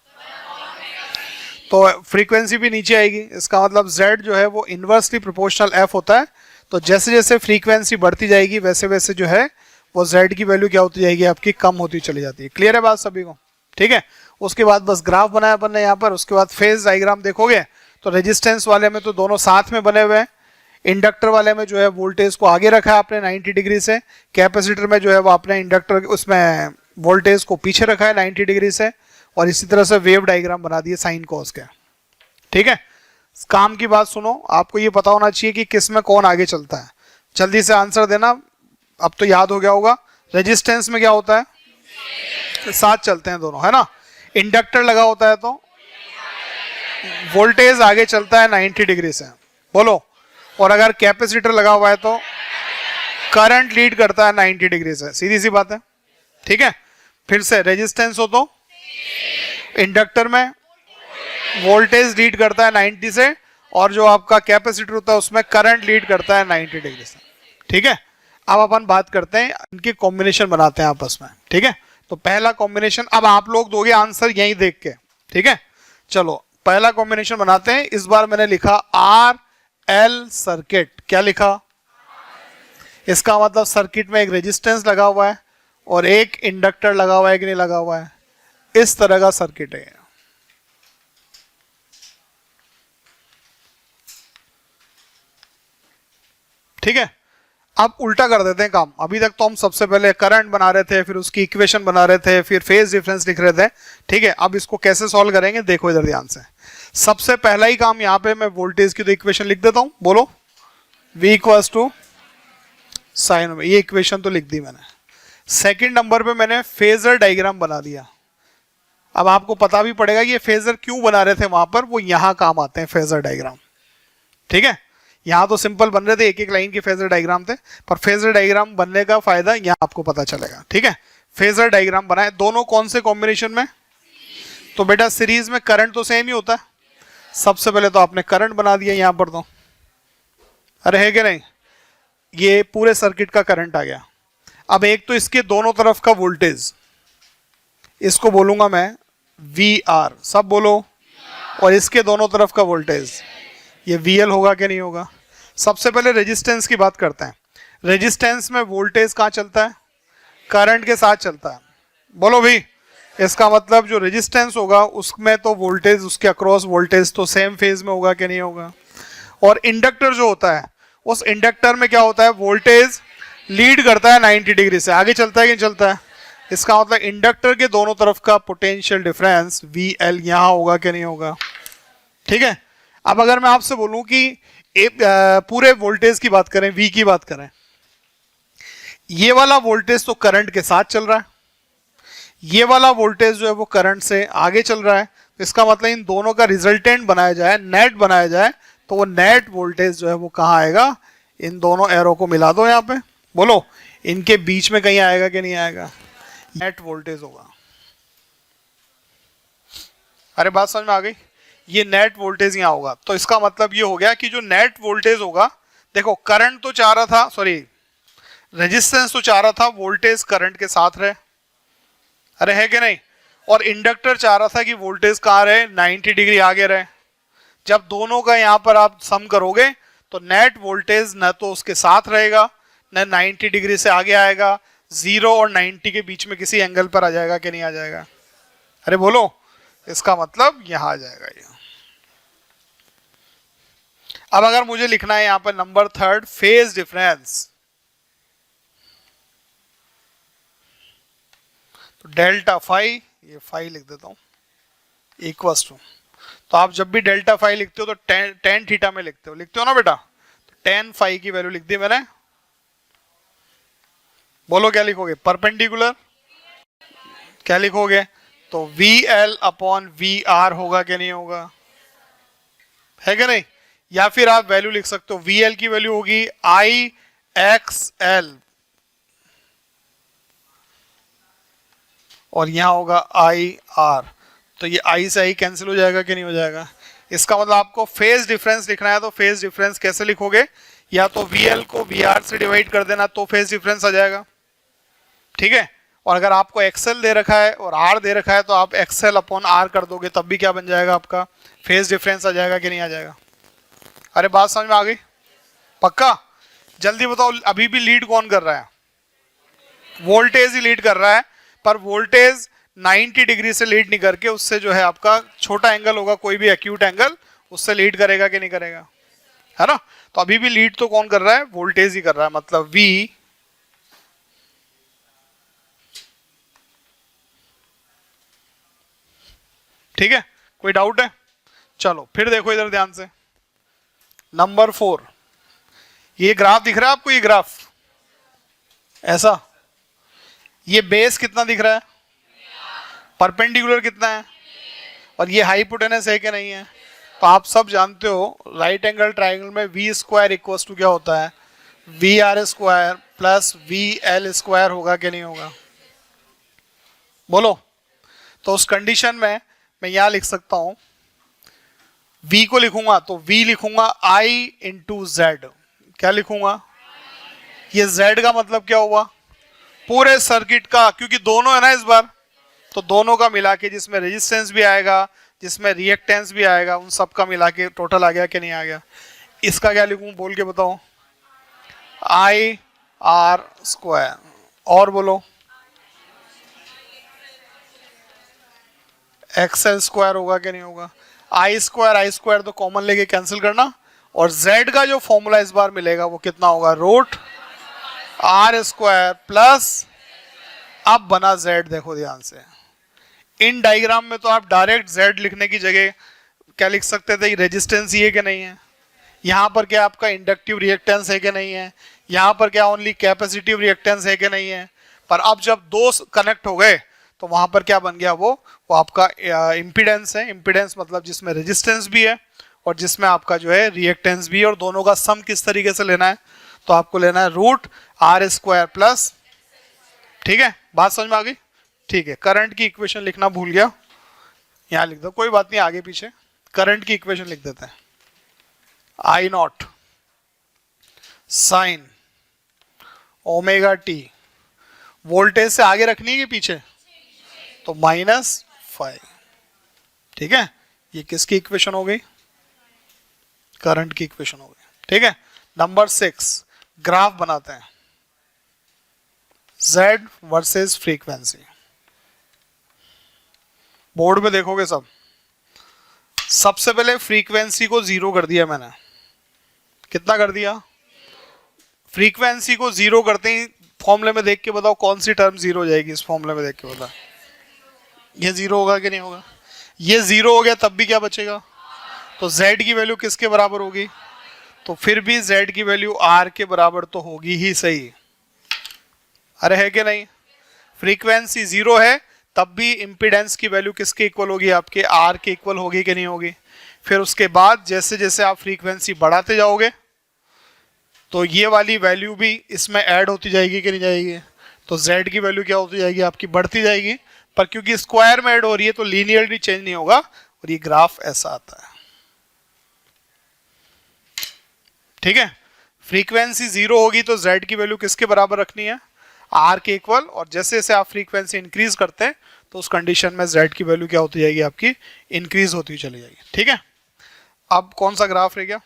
तो फ्रीक्वेंसी भी नीचे आएगी, इसका मतलब Z जो है वो इनवर्सली प्रोपोर्शनल F होता है। तो जैसे जैसे फ्रीक्वेंसी बढ़ती जाएगी वैसे वैसे जो है वो Z की वैल्यू क्या होती जाएगी आपकी, कम होती चली जाती है। क्लियर है बात सभी को, ठीक है। उसके बाद बस ग्राफ बनाया अपन ने यहाँ पर, उसके बाद फेज डायग्राम देखोगे तो रेजिस्टेंस वाले में तो दोनों साथ में बने हुए हैं, इंडक्टर वाले में जो है वोल्टेज को आगे रखा है आपने 90 डिग्री से, कैपेसिटर में जो है वो आपने इंडक्टर उसमें वोल्टेज को पीछे रखा है 90 डिग्री से, और इसी तरह से वेव डायग्राम बना दिए साइन कॉस के, ठीक है। काम की बात सुनो, आपको ये पता होना चाहिए कि किस में कौन आगे चलता है। जल्दी से आंसर देना, अब तो याद हो गया होगा। रेजिस्टेंस में क्या होता है, साथ चलते हैं दोनों, है ना। इंडक्टर लगा होता है तो वोल्टेज आगे चलता है 90 डिग्री से, बोलो। और अगर कैपेसिटर लगा हुआ है तो करंट लीड करता है 90 डिग्री से, सीधी सी बात है, ठीक है। फिर से रेजिस्टेंस हो तो इंडक्टर में वोल्टेज लीड करता है 90 से, और जो आपका कैपेसिटर होता है उसमें करंट लीड करता है 90 डिग्री से, ठीक है। अब अपन बात करते हैं इनके कॉम्बिनेशन बनाते हैं आपस में, ठीक है। तो पहला कॉम्बिनेशन अब आप लोग दोगे आंसर यहीं देख के, ठीक है। चलो पहला कॉम्बिनेशन बनाते हैं। इस बार मैंने लिखा आर एल सर्किट, क्या लिखा, इसका मतलब सर्किट में एक रेजिस्टेंस लगा हुआ है और एक इंडक्टर लगा हुआ है कि नहीं लगा हुआ है, इस तरह का सर्किट है, ठीक है। अब उल्टा कर देते हैं काम। अभी तक तो हम सबसे पहले करंट बना रहे थे, फिर उसकी इक्वेशन बना रहे थे, फिर फेज डिफरेंस लिख रहे थे, ठीक है। अब इसको कैसे सॉल्व करेंगे देखो इधर ध्यान से। सबसे पहला ही काम यहाँ पे मैं वोल्टेज की तो इक्वेशन लिख देता हूं, बोलो V equals to sine omega, ये इक्वेशन तो लिख दी मैंने। सेकंड नंबर पे मैंने फेजर डायग्राम बना दिया। अब आपको पता भी पड़ेगा कि ये फेजर क्यों बना रहे थे वहां पर, वो यहां काम आते हैं फेजर डायग्राम, ठीक है। यहाँ तो सिंपल बन रहे थे, एक एक लाइन के फेजर डायग्राम थे, पर फेजर डायग्राम बनने का फायदा यहाँ आपको पता चलेगा, ठीक है। फेजर डायग्राम बनाए दोनों कौन से कॉम्बिनेशन में, तो बेटा सीरीज में करंट तो सेम ही होता है। सबसे पहले तो आपने करंट बना दिया यहाँ पर, तो अरे है कि नहीं, ये पूरे सर्किट का करंट आ गया। अब एक तो इसके दोनों तरफ का वोल्टेज, इसको बोलूंगा मैं VR, सब बोलो, और इसके दोनों तरफ का वोल्टेज ये VL होगा कि नहीं होगा। सबसे पहले रेजिस्टेंस की बात करते हैं। रेजिस्टेंस में वोल्टेज कहाँ चलता है, करंट के साथ चलता है, बोलो भाई। इसका मतलब जो रेजिस्टेंस होगा उसमें तो वोल्टेज, उसके अक्रॉस वोल्टेज तो सेम फेज में होगा कि नहीं होगा। और इंडक्टर जो होता है उस इंडक्टर में क्या होता है, वोल्टेज लीड करता है 90 डिग्री से, आगे चलता है कि नहीं चलता है। इसका मतलब इंडक्टर के दोनों तरफ का पोटेंशियल डिफरेंस VL यहाँ होगा कि नहीं होगा, ठीक है। अब अगर मैं आपसे बोलूं कि पूरे वोल्टेज की बात करें, V की बात करें, ये वाला वोल्टेज तो करंट के साथ चल रहा है, ये वाला वोल्टेज जो है वो करंट से आगे चल रहा है। तो इसका मतलब इन दोनों का रिजल्टेंट बनाया जाए, नेट बनाया जाए, तो वो नेट वोल्टेज जो है वो कहाँ आएगा, इन दोनों एरो को मिला दो यहाँ पे, बोलो इनके बीच में कहीं आएगा कि नहीं आएगा, नेट वोल्टेज होगा। अरे बात समझ में आ गई, ये नेट वोल्टेज यहाँ होगा। तो इसका मतलब ये हो गया कि जो नेट वोल्टेज होगा, देखो करंट तो चाह रहा था, सॉरी रेजिस्टेंस तो चाह रहा था वोल्टेज करंट के साथ रहे, अरे है कि नहीं, और इंडक्टर चाह रहा था कि वोल्टेज कहाँ रहे, 90 डिग्री आगे रहे। जब दोनों का यहाँ पर आप सम करोगे तो नेट वोल्टेज न तो उसके साथ रहेगा न 90 डिग्री से आगे आएगा, 0 और 90 के बीच में किसी एंगल पर आ जाएगा कि नहीं आ जाएगा, अरे बोलो। इसका मतलब यहां आ जाएगा ये। अब अगर मुझे लिखना है यहां पर नंबर थर्ड फेज डिफरेंस, तो डेल्टा फाई, ये फाई लिख देता हूं, इक्वल्स टू, तो आप जब भी डेल्टा फाई लिखते हो तो टेन थीटा में लिखते हो ना बेटा, तो टेन फाई की वैल्यू लिख दी मैंने। बोलो क्या लिखोगे, परपेंडिकुलर क्या लिखोगे, तो V L upon V R होगा क्या नहीं होगा, है क्या नहीं। या फिर आप वैल्यू लिख सकते हो, वी एल की वैल्यू होगी आई एक्स एल और यहां होगा आई आर, तो ये आई से आई कैंसिल हो जाएगा कि नहीं हो जाएगा। इसका मतलब आपको फेज डिफरेंस लिखना है, तो फेज डिफरेंस कैसे लिखोगे, या तो वी एल को वी आर से डिवाइड कर देना तो फेज डिफरेंस आ जाएगा, ठीक है। और अगर आपको एक्सएल दे रखा है और आर दे रखा है तो आप एक्सएल अपॉन आर कर दोगे, तब भी क्या बन जाएगा आपका, फेज डिफरेंस आ जाएगा कि नहीं आ जाएगा। अरे बात समझ में आ गई, पक्का। जल्दी बताओ, अभी भी लीड कौन कर रहा है, वोल्टेज ही लीड कर रहा है, पर वोल्टेज 90 डिग्री से लीड नहीं करके उससे जो है आपका छोटा एंगल होगा, कोई भी एक्यूट एंगल, उससे लीड करेगा कि नहीं करेगा, है ना। तो अभी भी लीड तो कौन कर रहा है, वोल्टेज ही कर रहा है, मतलब V, ठीक है। कोई डाउट है, चलो फिर देखो इधर ध्यान से, नंबर 4, ये ग्राफ दिख रहा है आपको, ये ग्राफ ऐसा, ये बेस कितना दिख रहा है, परपेंडिकुलर कितना है, और ये हाइपोटेनस है कि नहीं है। तो आप सब जानते हो राइट एंगल ट्राइंगल में वी स्क्वायर इक्वल्स टू क्या होता है, V R square plus V L square होगा कि नहीं होगा, बोलो। तो उस कंडीशन में मैं यहां लिख सकता हूं, v को लिखूंगा तो v लिखूंगा i इंटू जेड, क्या लिखूंगा, ये z का मतलब क्या हुआ, पूरे सर्किट का, क्योंकि दोनों है ना इस बार, तो दोनों का मिला के, जिसमें रेजिस्टेंस भी आएगा जिसमें रिएक्टेंस भी आएगा, उन सब का मिला के टोटल आ गया कि नहीं आ गया। इसका क्या लिखूं, बोल के बताओ, आई आर स्क्वायर, और बोलो एक्सएल स्क्वायर होगा कि नहीं होगा। आई स्क्वायर तो कॉमन लेके कैंसिल करना, और z का जो फॉर्मूला इस बार मिलेगा वो कितना होगा, रूट आर स्क्वायर प्लस, अब बना z, देखो ध्यान से, इन डायग्राम में तो आप डायरेक्ट z लिखने की जगह क्या लिख सकते थे, रेजिस्टेंस ही है कि नहीं है, यहाँ पर क्या आपका इंडक्टिव रिएक्टेंस है कि नहीं है, यहाँ पर क्या ओनली कैपेसिटिव रिएक्टेंस है कि नहीं है। पर अब जब दो कनेक्ट हो गए तो वहां पर क्या बन गया, वो आपका इम्पीडेंस है। इम्पीडेंस मतलब जिसमें रेजिस्टेंस भी है और जिसमें आपका जो है रिएक्टेंस भी है, और दोनों का सम किस तरीके से लेना है, तो आपको लेना है रूट आर स्क्वायर प्लस, ठीक है। बात समझ में आ गई, ठीक है। करंट की इक्वेशन लिखना भूल गया, यहां लिख दो, कोई बात नहीं, आगे पीछे करंट की इक्वेशन लिख देते हैं, I naught sine omega t, voltage से आगे रखनी है कि पीछे, तो -5, ठीक है। ये किसकी इक्वेशन हो गई, करंट की इक्वेशन हो गई, ठीक है। नंबर 6, ग्राफ बनाते हैं, Z वर्सेस फ्रीक्वेंसी। बोर्ड पे देखोगे सब, सबसे पहले फ्रीक्वेंसी को 0 कर दिया मैंने, कितना कर दिया, फ्रीक्वेंसी को 0 करते ही फॉर्मूले में देख के बताओ कौन सी टर्म 0 हो जाएगी, इस फॉर्मूले में देख के बताओ, ये 0 होगा कि नहीं होगा, ये 0 हो गया, तब भी क्या बचेगा, तो z की वैल्यू किसके बराबर होगी, तो फिर भी z की वैल्यू r के बराबर तो होगी ही सही, अरे है कि नहीं। फ्रीक्वेंसी 0 है तब भी इम्पीडेंस की वैल्यू किसके इक्वल होगी, आपके r के इक्वल होगी कि नहीं होगी। फिर उसके बाद जैसे जैसे आप फ्रीक्वेंसी बढ़ाते जाओगे तो ये वाली वैल्यू भी इसमें ऐड होती जाएगी कि नहीं जाएगी, तो z की वैल्यू क्या होती जाएगी आपकी, बढ़ती जाएगी, पर क्योंकि स्क्वायर में ऐड हो रही है तो लीनियरली चेंज नहीं होगा, और ये ग्राफ ऐसा आता है, ठीक है। फ्रीक्वेंसी 0 होगी तो z की वैल्यू किसके बराबर रखनी है, r के इक्वल, और जैसे जैसे आप फ्रीक्वेंसी इंक्रीज करते हैं तो उस कंडीशन में z की वैल्यू क्या होती जाएगी आपकी, इंक्रीज होती चली जाएगी, ठीक है। अब कौन सा ग्राफ रह गया,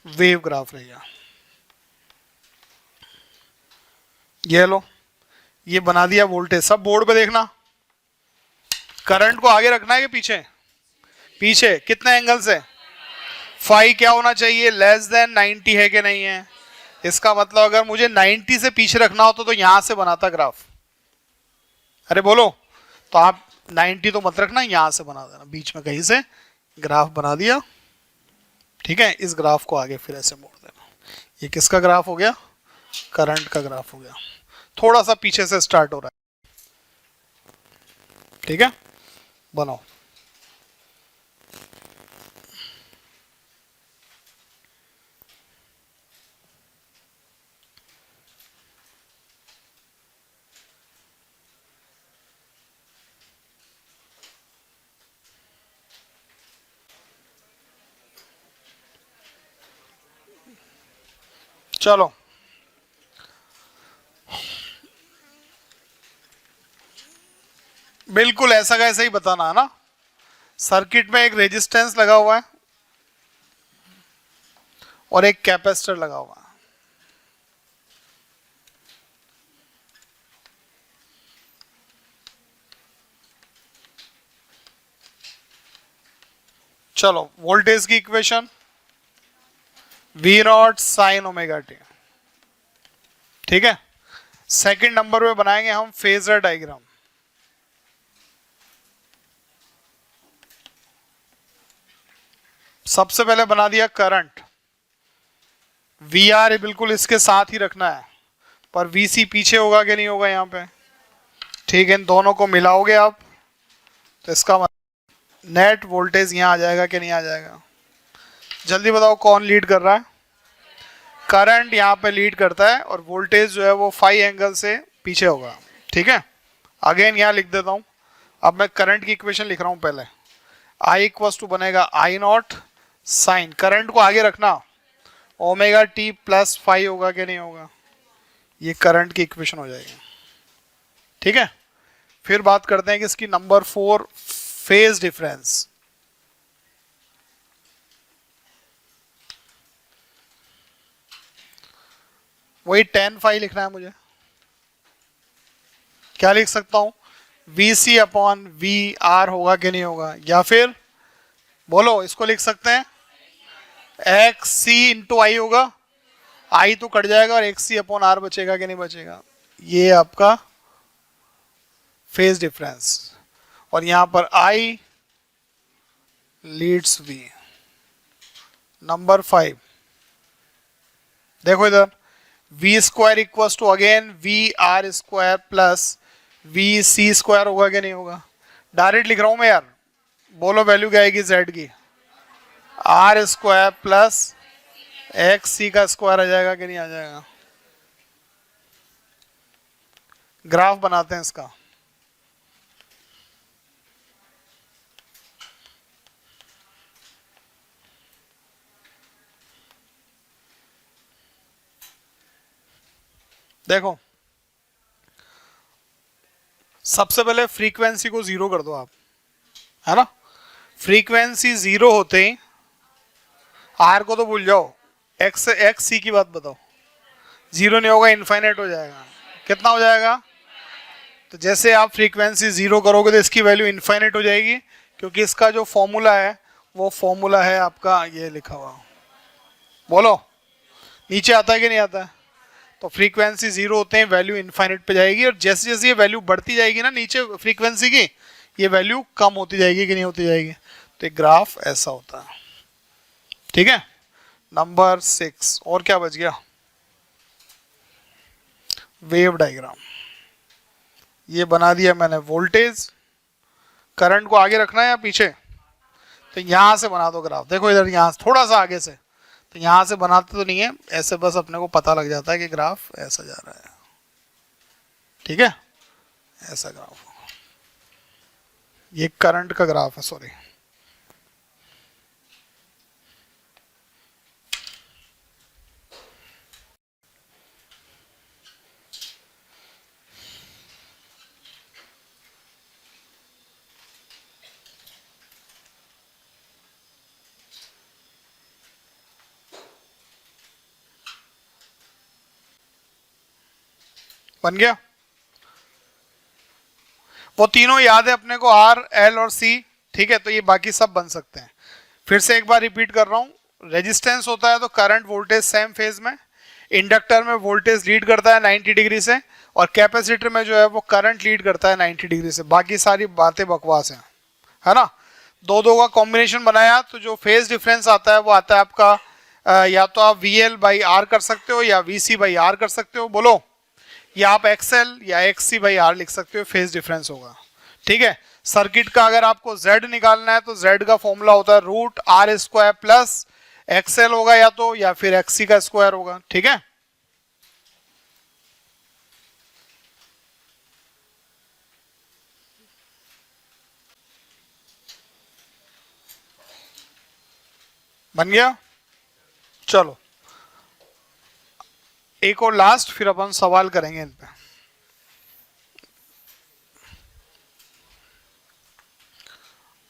वेव ग्राफ रह गया, ये लो, ये बना दिया वोल्टेज, सब बोर्ड पे देखना, करंट को आगे रखना है कि पीछे, पीछे कितने एंगल से, फाई क्या होना चाहिए, लेस देन 90 है कि नहीं है। इसका मतलब अगर मुझे 90 से पीछे रखना होता तो यहां से बनाता ग्राफ, अरे बोलो, तो आप 90 तो मत रखना, यहां से बना देना, बीच में कहीं से ग्राफ बना दिया। ठीक है, इस ग्राफ को आगे फिर ऐसे मोड़ देना। ये किसका ग्राफ हो गया? करंट का ग्राफ हो गया। थोड़ा सा पीछे से स्टार्ट हो रहा है। ठीक है, बनाओ। चलो, बिल्कुल ऐसा का ऐसा ही बताना है ना। सर्किट में एक रेजिस्टेंस लगा हुआ है और एक कैपेसिटर लगा हुआ है। चलो, वोल्टेज की equation V not sine omega T. ठीक है, सेकंड नंबर पे बनाएंगे हम फेजर डायग्राम। सबसे पहले बना दिया करंट। वी आर बिल्कुल इसके साथ ही रखना है, पर VC पीछे होगा कि नहीं होगा यहाँ पे। ठीक है, इन दोनों को मिलाओगे आप तो इसका मतलब नेट वोल्टेज यहाँ आ जाएगा कि नहीं आ जाएगा। जल्दी बताओ कौन लीड कर रहा है? करंट यहाँ पे लीड करता है और वोल्टेज जो है वो फाई एंगल से पीछे होगा। ठीक है, अगेन यहाँ लिख देता हूँ। अब मैं करंट की इक्वेशन लिख रहा हूँ पहले। I इक्वल्स टू बनेगा I नॉट साइन, करंट को आगे रखना, ओमेगा टी प्लस फाई होगा कि नहीं होगा। ये करंट की इक्वेशन हो जाएगी। ठीक है, फिर बात करते हैं कि इसकी नंबर 4 फेज डिफरेंस। वही 10 फाई लिखना है मुझे। क्या लिख सकता हूं? VC अपॉन VR होगा कि नहीं होगा, या फिर बोलो इसको लिख सकते हैं XC इंटू आई होगा। आई तो कट जाएगा और XC अपॉन R बचेगा कि नहीं बचेगा। ये आपका फेज डिफरेंस, और यहां पर I लीड्स V। नंबर 5 देखो इधर, V square equals to again VR square plus VC square होगा कि नहीं होगा। डायरेक्ट लिख रहा हूं मैं यार, बोलो वैल्यू क्या आएगी Z की? R स्क्वायर प्लस XC का स्क्वायर आ जाएगा कि नहीं आ जाएगा। ग्राफ बनाते हैं इसका। देखो, सबसे पहले फ्रीक्वेंसी को 0 कर दो आप, है ना। फ्रीक्वेंसी 0 होते ही आर को तो भूल जाओ, एक्स सी की बात बताओ। 0 नहीं होगा, इनफाइनाइट हो जाएगा। कितना हो जाएगा? तो जैसे आप फ्रीक्वेंसी 0 करोगे तो इसकी वैल्यू इनफाइनाइट हो जाएगी, क्योंकि इसका जो फॉर्मूला है वो फॉर्मूला है आपका ये लिखा हुआ। बोलो नीचे आता है कि नहीं आता है? तो फ्रीक्वेंसी 0 होते हैं, वैल्यू इनफाइनाइट पे जाएगी, और जैसे जैसे ये वैल्यू बढ़ती जाएगी ना नीचे फ्रीक्वेंसी की, ये वैल्यू कम होती जाएगी कि नहीं होती जाएगी। तो एक ग्राफ ऐसा होता है। ठीक है, नंबर 6 और क्या बच गया? Wave diagram. ये बना दिया मैंने वोल्टेज। करंट को आगे रखना है या पीछे? तो यहां से बना दो ग्राफ। देखो इधर, यहां से थोड़ा सा आगे से, तो यहां से बनाते तो नहीं है, ऐसे बस अपने को पता लग जाता है कि ग्राफ ऐसा जा रहा है। ठीक है, ऐसा ग्राफ। ये करंट का ग्राफ है, सॉरी। बन गया? वो तीनों याद है अपने को, R, L और C। ठीक है, तो ये बाकी सब बन सकते हैं। फिर से एक बार रिपीट कर रहा हूं, रेजिस्टेंस होता है तो करंट वोल्टेज सेम फेज में, इंडक्टर में वोल्टेज लीड करता है 90 डिग्री से, और कैपेसिटर में जो है वो करंट लीड करता है 90 डिग्री से। बाकी सारी बातें बकवास हैं, है ना। दो दो का कॉम्बिनेशन बनाया तो जो फेज डिफरेंस आता है वो आता है आपका या तो आप VL बाई आर कर सकते हो या VC बाई आर कर सकते हो, बोलो, या आप XL या XC बाई आर लिख सकते हो, फेज डिफरेंस होगा। ठीक है। सर्किट का अगर आपको Z निकालना है तो Z का फॉर्मूला होता है √R² प्लस XL होगा या तो, या फिर XC का स्क्वायर होगा। ठीक है। बन गया। चलो एक और लास्ट, फिर अपन सवाल करेंगे इन पे।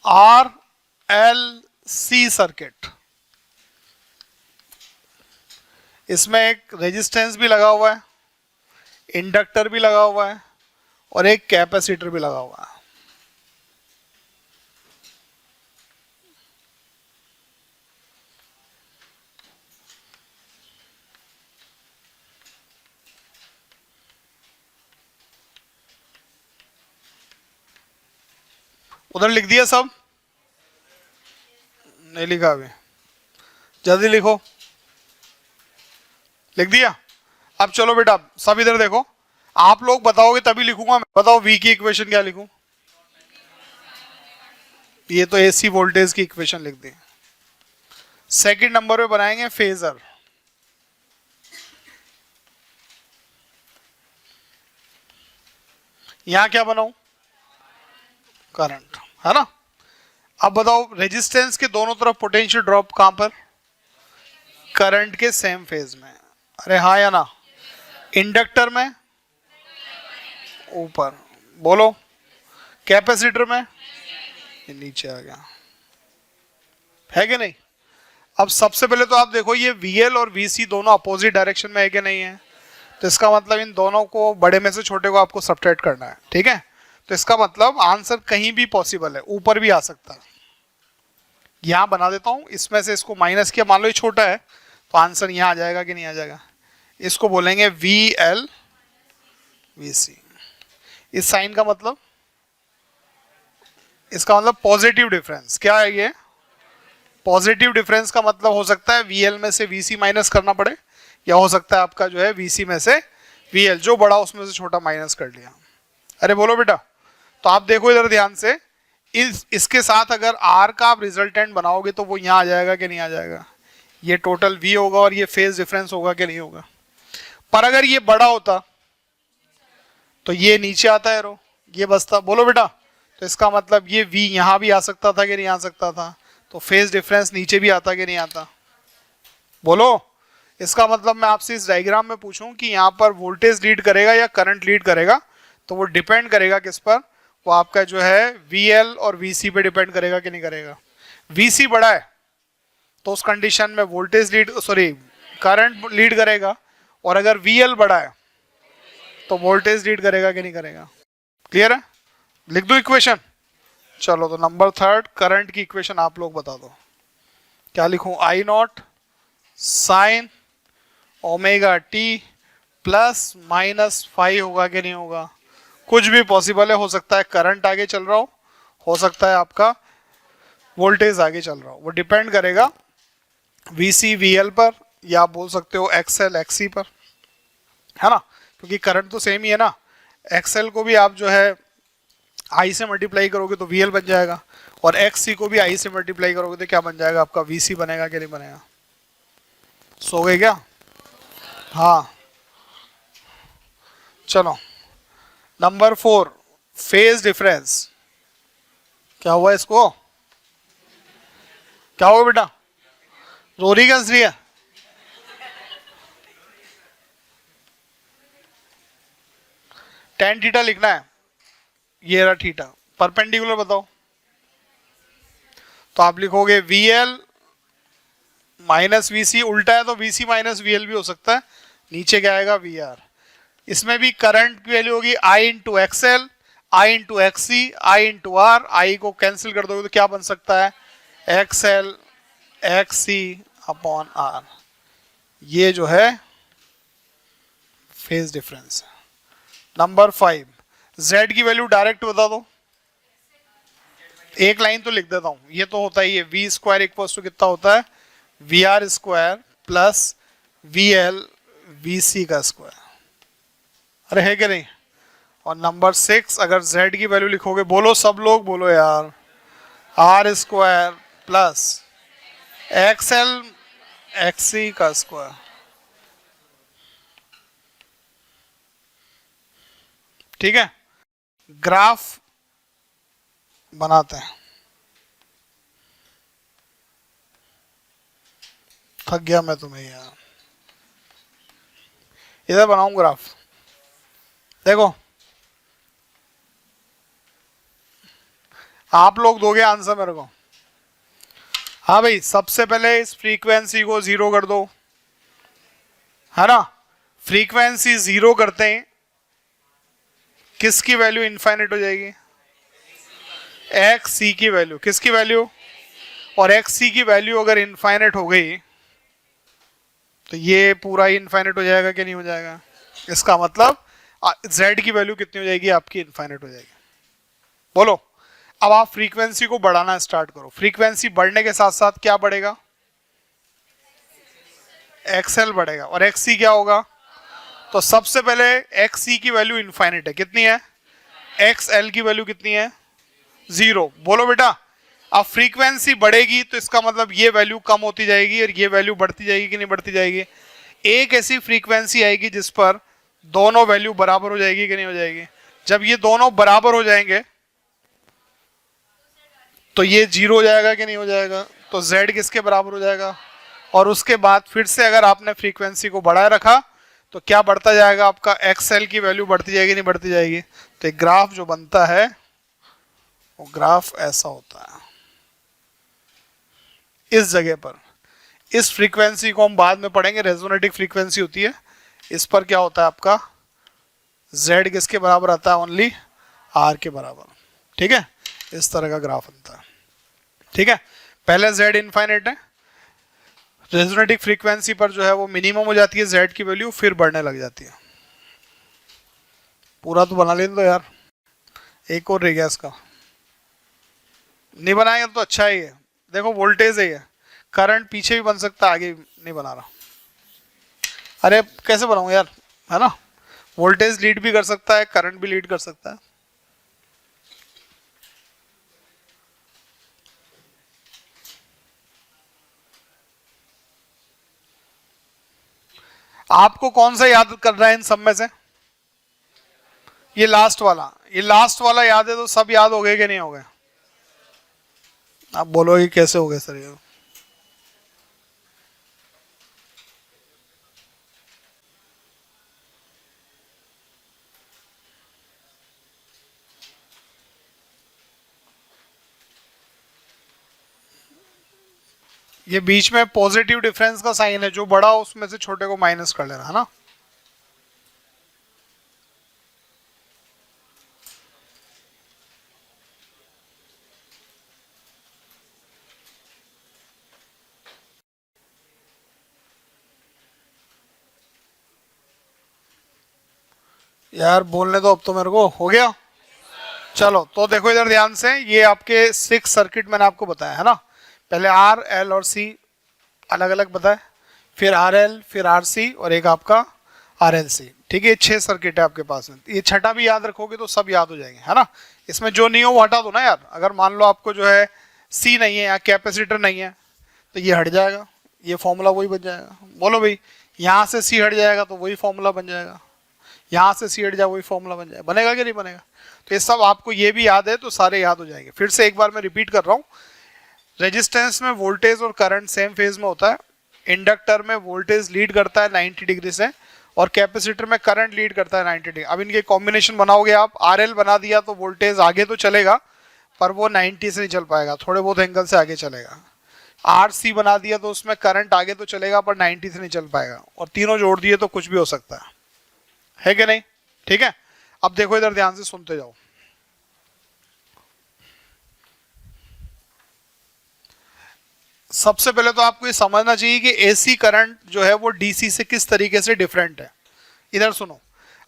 RLC सर्किट, इसमें एक रेजिस्टेंस भी लगा हुआ है, इंडक्टर भी लगा हुआ है, और एक कैपेसिटर भी लगा हुआ है। उधर लिख दिया सब? नहीं लिखा अभी, जल्दी लिखो। लिख दिया? अब चलो बेटा सब इधर देखो, आप लोग बताओगे तभी लिखूंगा मैं। बताओ V की इक्वेशन क्या लिखूं? ये तो AC वोल्टेज की इक्वेशन लिख दी। सेकंड नंबर पे बनाएंगे फेजर। यहां क्या बनाऊं? करंट, है ना। अब बताओ रेजिस्टेंस के दोनों तरफ पोटेंशियल ड्रॉप कहां पर? करंट के सेम फेज में। अरे हाँ या ना? इंडक्टर में ऊपर, बोलो। कैपेसिटर में ये नीचे आ गया, है कि नहीं? अब सबसे पहले तो आप देखो ये VL और VC दोनों अपोजिट डायरेक्शन में है कि नहीं है, तो इसका मतलब इन दोनों को बड़े में से छोटे को आपको सब्ट्रैक्ट करना है। ठीक है। तो इसका मतलब आंसर कहीं भी पॉसिबल है, ऊपर भी आ सकता है। यहां बना देता हूं, इसमें से इसको माइनस किया, मान लो ये छोटा है तो आंसर यहां आ जाएगा कि नहीं आ जाएगा? इसको बोलेंगे VL VC। इस साइन का मतलब, इसका मतलब पॉजिटिव डिफरेंस। क्या है ये? पॉजिटिव डिफरेंस का मतलब हो सकता है VL में से VC माइनस करना पड़े, या हो सकता है आपका जो है VC में से VL, जो बड़ा उसमें से छोटा माइनस कर लिया। अरे बोलो बेटा। तो आप देखो इधर ध्यान से, इसके साथ अगर R का आप रिजल्टेंट बनाओगे तो वो यहाँ आ जाएगा कि नहीं आ जाएगा? ये टोटल V होगा और ये फेज डिफरेंस होगा कि नहीं होगा? पर अगर ये बड़ा होता तो ये नीचे आता है रो, ये बसता। बोलो बेटा। तो इसका मतलब ये V यहाँ भी आ सकता था कि नहीं आ सकता था? तो फेज डिफरेंस नीचे भी आता कि नहीं आता? बोलो। इसका मतलब मैं आपसे इस डायग्राम में पूछूं कि यहाँ पर वोल्टेज लीड करेगा या करंट लीड करेगा, तो वो डिपेंड करेगा किस पर? वो आपका जो है VL और VC पे डिपेंड करेगा कि नहीं करेगा? VC बड़ा है तो उस कंडीशन में voltage lead, sorry current lead करेगा, और अगर VL बड़ा है तो वोल्टेज लीड करेगा कि नहीं करेगा? क्लियर है? लिख दो इक्वेशन। चलो तो नंबर थर्ड, करंट की इक्वेशन आप लोग बता दो। क्या लिखूं? I0 sign omega T plus minus five होगा कि नहीं होगा? कुछ भी पॉसिबल है, हो सकता है करंट आगे चल रहा हो सकता है आपका वोल्टेज आगे चल रहा हो, वो डिपेंड करेगा VC VL पर, या आप बोल सकते हो XL XC पर, है ना, क्योंकि करंट तो सेम ही है ना। XL को भी आप जो है I से मल्टीप्लाई करोगे तो VL बन जाएगा, और XC को भी I से मल्टीप्लाई करोगे तो क्या बन जाएगा आपका? VC बनेगा कि नहीं बनेगा? सो गए क्या? हाँ। चलो नंबर 4, फेज डिफरेंस। क्या हुआ इसको? क्या हुआ बेटा? रोरी का है? tan थीटा लिखना है, ये रहा थीटा। परपेंडिकुलर बताओ। तो आप लिखोगे VL माइनस VC, उल्टा है तो VC माइनस VL भी हो सकता है, नीचे क्या आएगा? VR। इसमें भी करंट की वैल्यू होगी I into XL, I into XC, I into R। I को कैंसिल कर दोगे तो क्या बन सकता है? XL XC upon R। ये जो है फेज डिफरेंस। नंबर 5, z की वैल्यू डायरेक्ट बता दो, एक लाइन तो लिख देता हूं, ये तो होता ही है, वी स्क्वायर इक्वल टू कितना होता है, V R square plus V L V C का स्क्वायर। अरे है कि नहीं। और नंबर 6, अगर z की वैल्यू लिखोगे, बोलो सब लोग बोलो यार, R square plus X L X C का स्क्वायर। ठीक है, ग्राफ बनाते हैं। थक गया मैं तुम्हें यार, इधर बनाऊं ग्राफ। देखो आप लोग दोगे आंसर मेरे को। हाँ भाई, सबसे पहले इस फ्रीक्वेंसी को 0 कर दो, है ना। फ्रीक्वेंसी 0 करते हैं, किसकी वैल्यू इनफाइनाइट हो जाएगी, एक्स सी की वैल्यू, किसकी वैल्यू, और एक्स सी की वैल्यू अगर इनफाइनाइट हो गई तो ये पूरा इनफाइनाइट हो जाएगा कि नहीं हो जाएगा। इसका मतलब z की वैल्यू कितनी हो जाएगी आपकी, इनफाइनाइट हो जाएगी। बोलो, अब आप फ्रीक्वेंसी को बढ़ाना स्टार्ट करो। फ्रीक्वेंसी बढ़ने के साथ साथ क्या बढ़ेगा, एक्सएल बढ़ेगा, और एक्स सी क्या होगा। तो सबसे पहले एक्स सी की वैल्यू इनफाइनाइट है, कितनी है, एक्स एल की वैल्यू कितनी है, 0। बोलो बेटा, अब फ्रीक्वेंसी बढ़ेगी तो इसका मतलब ये वैल्यू कम होती जाएगी और ये वैल्यू बढ़ती जाएगी कि नहीं बढ़ती जाएगी। एक ऐसी फ्रीक्वेंसी आएगी जिस पर दोनों वैल्यू बराबर हो जाएगी कि नहीं हो जाएगी। जब ये दोनों बराबर हो जाएंगे तो ये 0 हो जाएगा कि नहीं हो जाएगा। तो z किसके बराबर हो जाएगा। और उसके बाद फिर से अगर आपने फ्रीक्वेंसी को बढ़ाए रखा तो क्या बढ़ता जाएगा, आपका XL की वैल्यू बढ़ती जाएगी नहीं बढ़ती जाएगी। तो एक ग्राफ जो बनता है वो ग्राफ ऐसा होता है। इस जगह पर इस फ्रीक्वेंसी को हम बाद में पढ़ेंगे, रेजोनेटिक फ्रीक्वेंसी होती है। इस पर क्या होता है आपका, z किसके बराबर आता है, ओनली r के बराबर। ठीक है, इस तरह का ग्राफ बनता है। ठीक है, पहले z इनफाइनाइट है, रेजोनेटिक फ्रीक्वेंसी पर जो है वो मिनिमम हो जाती है z की वैल्यू, फिर बढ़ने लग जाती है। पूरा तो बना लेने दो यार, एक और रह गया इसका, नहीं बनाएंगे तो अच्छा ही है। देखो वोल्टेज है, ये करंट पीछे भी बन सकता है, आगे नहीं बना रहा। अरे कैसे बनाऊं यार, है ना। वोल्टेज लीड भी कर सकता है, करंट भी लीड कर सकता है। आपको कौन सा याद करना है इन सब में से, ये लास्ट वाला, ये लास्ट वाला याद है तो सब याद हो गए कि नहीं हो गए। आप बोलोगे कैसे हो गए सर ये। ये बीच में पॉजिटिव डिफरेंस का साइन है, जो बड़ा उसमें से छोटे को माइनस कर लेना, है ना। यार बोलने दो अब तो मेरे को, हो गया। चलो तो देखो इधर ध्यान से, ये आपके 6 सर्किट मैंने आपको बताया है ना। पहले R, L और C अलग अलग बताए, फिर RL, फिर RC और एक आपका RLC। ठीक है, 6 सर्किट है आपके पास में। ये छठा भी याद रखोगे तो सब याद हो जाएंगे, है ना। इसमें जो नहीं हो वो हटा दो ना यार। अगर मान लो आपको जो है C नहीं है या कैपेसिटर नहीं है तो ये हट जाएगा, ये फॉर्मूला वही बन जाएगा। बोलो भाई, यहाँ से C हट जाएगा तो वही फॉर्मूला बन जाएगा, यहाँ से C हट जाए वही फॉर्मूला बन जाएगा। बनेगा कि नहीं बनेगा। तो ये सब आपको ये भी याद है तो सारे याद हो जाएंगे। फिर से एक बार मैं रिपीट कर रहा हूँ, रेजिस्टेंस में वोल्टेज और करंट सेम फेज में होता है। इंडक्टर में वोल्टेज लीड करता है 90 डिग्री से और कैपेसिटर में करंट लीड करता है 90 डिग्री। अब इनके कॉम्बिनेशन बनाओगे आप, RL बना दिया तो वोल्टेज आगे तो चलेगा पर वो 90 से नहीं चल पाएगा, थोड़े बहुत एंगल से आगे चलेगा। RC बना दिया तो उसमें करंट आगे तो चलेगा पर 90 से नहीं चल पाएगा। और तीनों जोड़ दिए तो कुछ भी हो सकता है कि नहीं। ठीक है, अब देखो इधर ध्यान से सुनते जाओ। सबसे पहले तो आपको ये समझना चाहिए कि AC करंट जो है वो DC से किस तरीके से डिफरेंट है। इधर सुनो,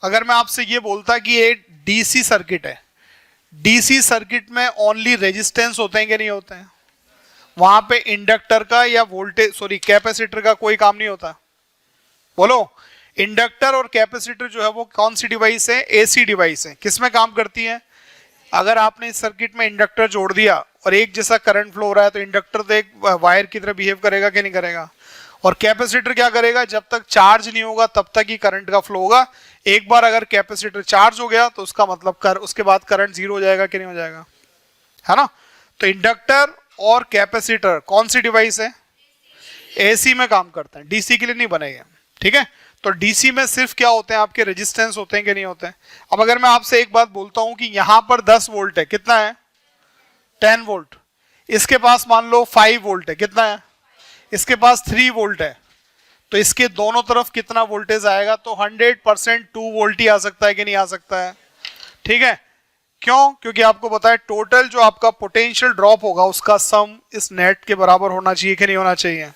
अगर मैं आपसे ये बोलता कि ये डीसी सर्किट है, डीसी सर्किट में ओनली रेजिस्टेंस होते हैं कि नहीं होते हैं? वहां पे इंडक्टर का या वोल्टेज सॉरी कैपेसिटर का कोई काम नहीं होता। बोलो, इंडक्टर और कैपेसिटर जो है वो कौन सी डिवाइस है? एसी डिवाइस है। किस में काम करती है? अगर आपने इस सर्किट में इंडक्टर जोड़ दिया और एक जैसा करंट फ्लो हो रहा है तो इंडक्टर तो एक वायर की तरह बिहेव करेगा कि नहीं करेगा? और कैपेसिटर क्या करेगा? जब तक चार्ज नहीं होगा तब तक ही करंट का फ्लो होगा। एक बार अगर कैपेसिटर चार्ज हो गया तो उसका मतलब उसके बाद करंट जीरो हो जाएगा कि नहीं हो जाएगा, है ना? तो इंडक्टर और कैपेसिटर कौन सी डिवाइस है? एसी में काम करते हैं, डीसी के लिए नहीं बनेगा। ठीक है, तो डीसी में सिर्फ क्या होते हैं? आपके रेजिस्टेंस होते हैं कि नहीं होते हैं? अब अगर मैं आपसे एक बात बोलता हूं कि यहां पर 10 वोल्ट है, कितना है? 10 वोल्ट। इसके पास मान लो 5 वोल्ट है, कितना है? इसके पास 3 वोल्ट है, तो इसके दोनों तरफ कितना वोल्टेज आएगा? तो 100% 2 वोल्ट ही आ सकता है कि नहीं आ सकता है? ठीक है, क्यों? क्योंकि आपको पता है टोटल जो आपका पोटेंशियल ड्रॉप होगा उसका सम इस नेट के बराबर होना चाहिए कि नहीं होना चाहिए,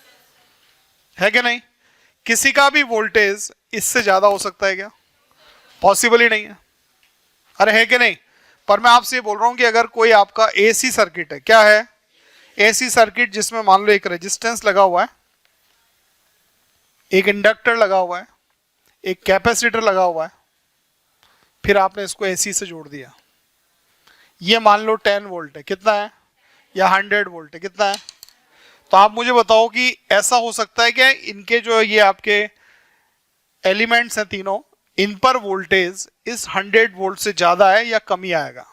है कि नहीं? किसी का भी वोल्टेज इससे ज्यादा हो सकता है क्या? पॉसिबल ही नहीं है। अरे है कि नहीं? पर मैं आपसे ये बोल रहा हूं कि अगर कोई आपका एसी सर्किट है, क्या है? एसी सर्किट जिसमें मान लो एक रेजिस्टेंस लगा हुआ है, एक इंडक्टर लगा हुआ है, एक कैपेसिटर लगा हुआ है, फिर आपने इसको एसी से जोड़ दिया। ये मान लो 10 वोल्ट है, कितना है? या 100 वोल्ट है, कितना है? तो आप मुझे बताओ कि ऐसा हो सकता है क्या इनके जो ये आपके एलिमेंट्स हैं तीनों, इन पर वोल्टेज इस 100 वोल्ट से ज्यादा है या कम ही आएगा?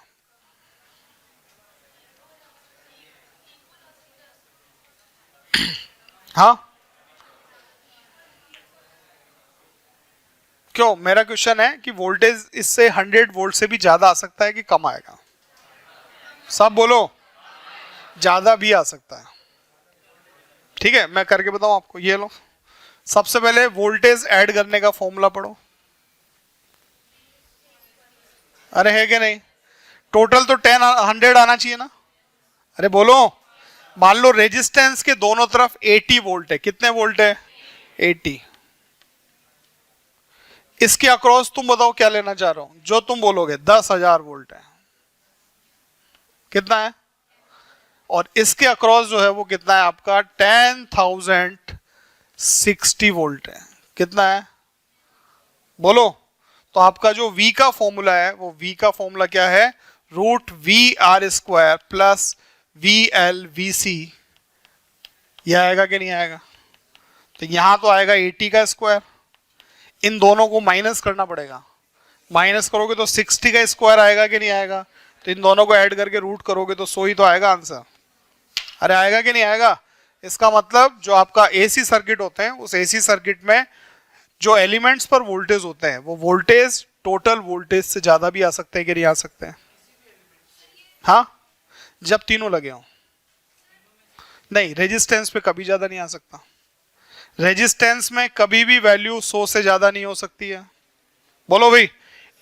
हाँ, क्यों? मेरा क्वेश्चन है कि वोल्टेज इससे 100 वोल्ट से भी ज्यादा आ सकता है कि कम आएगा? सब बोलो, ज्यादा भी आ सकता है। ठीक है, मैं करके बताऊं आपको, ये लो, सबसे पहले वोल्टेज ऐड करने का फॉर्मूला पढ़ो। अरे है कि नहीं? टोटल तो 100 आना चाहिए ना? अरे बोलो, मान लो रेजिस्टेंस के दोनों तरफ 80 वोल्ट है, कितने वोल्ट है? 80। इसके अक्रॉस तुम बताओ क्या लेना चाह रहा हूं? जो तुम बोलोगे 10,000 वोल्ट है, कितना है? और इसके अक्रॉस जो है वो कितना है आपका? 10,060 वोल्ट है, कितना है? बोलो। तो आपका जो V का फॉर्मूला है वो V का फॉर्मूला क्या है? √VR² plus VL/VC। यह आएगा कि नहीं आएगा? तो यहां तो आएगा 80 का स्क्वायर, इन दोनों को माइनस करना पड़ेगा। माइनस करोगे तो 60 का स्क्वायर आएगा कि नहीं आएगा? तो इन दोनों को ऐड करके रूट करोगे तो 100 ही तो आएगा आंसर। अरे आएगा कि नहीं आएगा? इसका मतलब जो आपका एसी सर्किट होते हैं उस एसी सर्किट में जो एलिमेंट्स पर वोल्टेज होते हैं वो वोल्टेज टोटल वोल्टेज से ज्यादा भी आ सकते हैं कि नहीं आ सकते हैं? हाँ, जब तीनों लगे हों। नहीं, रेजिस्टेंस पे कभी ज्यादा नहीं आ सकता। रेजिस्टेंस में कभी भी वैल्यू 100 से ज्यादा नहीं हो सकती है। बोलो भाई,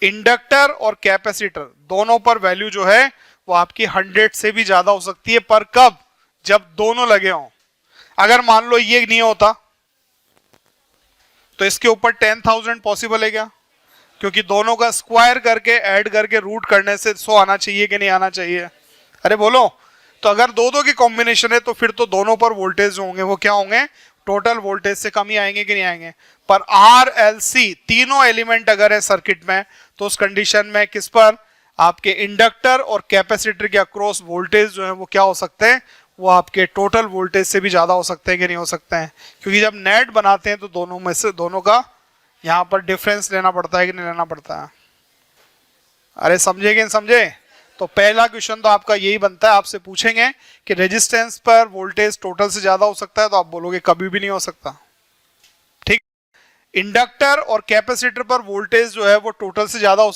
इंडक्टर और कैपेसिटर दोनों पर वैल्यू जो है वो आपकी 100 से भी ज्यादा हो सकती है, पर कब? जब दोनों लगे हों। अगर मान लो ये नहीं होता तो इसके ऊपर 10,000 पॉसिबल है क्या? क्योंकि दोनों का स्क्वायर करके ऐड करके रूट करने से 100 आना चाहिए कि नहीं आना चाहिए? अरे बोलो। तो अगर दो की कॉम्बिनेशन है तो फिर तो दोनों पर वोल्टेज जो होंगे वो क्या होंगे? टोटल वोल्टेज से कम ही आएंगे कि नहीं आएंगे? पर RLC तीनों एलिमेंट अगर है सर्किट में तो उस कंडीशन में किस पर? आपके इंडक्टर और कैपेसिटर के अक्रॉस वोल्टेज जो है वो क्या हो सकते हैं? वो आपके टोटल वोल्टेज से भी ज्यादा हो सकते हैं कि नहीं हो सकते हैं? क्योंकि जब नेट बनाते हैं तो दोनों में से दोनों का यहां पर डिफरेंस लेना पड़ता है कि नहीं लेना पड़ता है? अरे समझे कि नहीं समझे? तो पहला क्वेश्चन तो आपका यही बनता है, आपसे पूछेंगे कि रेजिस्टेंस पर वोल्टेज टोटल से ज्यादा हो सकता है, तो आप बोलोगे कभी भी नहीं हो सकता। ठीक। इंडक्टर और कैपेसिटर पर वोल्टेज जो है वो टोटल से ज्यादा हो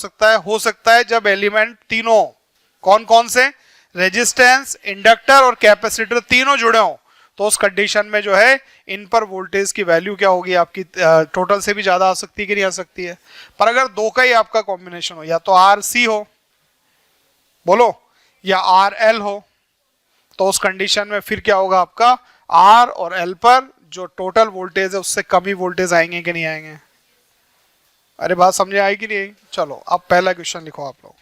सकता है जब एलिमेंट तीनों कौन कौन से? रेजिस्टेंस, इंडक्टर और कैपेसिटर तीनों जुड़े हों। तो उस कंडीशन में जो है इन पर वोल्टेज की वैल्यू क्या होगी आपकी? टोटल से भी ज्यादा आ सकती है कि नहीं आ सकती है? पर अगर दो का ही आपका कॉम्बिनेशन हो, या तो RC हो, बोलो, या RL हो, तो उस कंडीशन में फिर क्या होगा आपका? R और L पर जो टोटल वोल्टेज है उससे कम ही वोल्टेज आएंगे कि नहीं आएंगे? अरे बात समझे आई कि नहीं आई? चलो अब पहला क्वेश्चन लिखो आप लोग।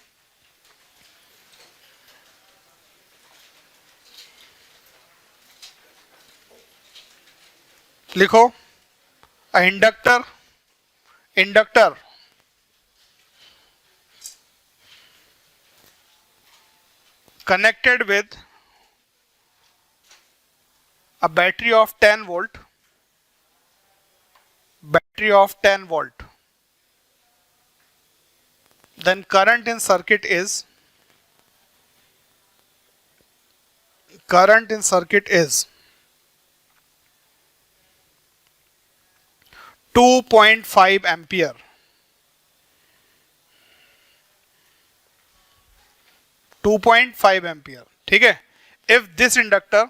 लिखो, inductor inductor connected with a battery of 10 volt, battery of 10 volt, then current in circuit is 2.5 ampere, 2.5 ampere, ठीक है। if this inductor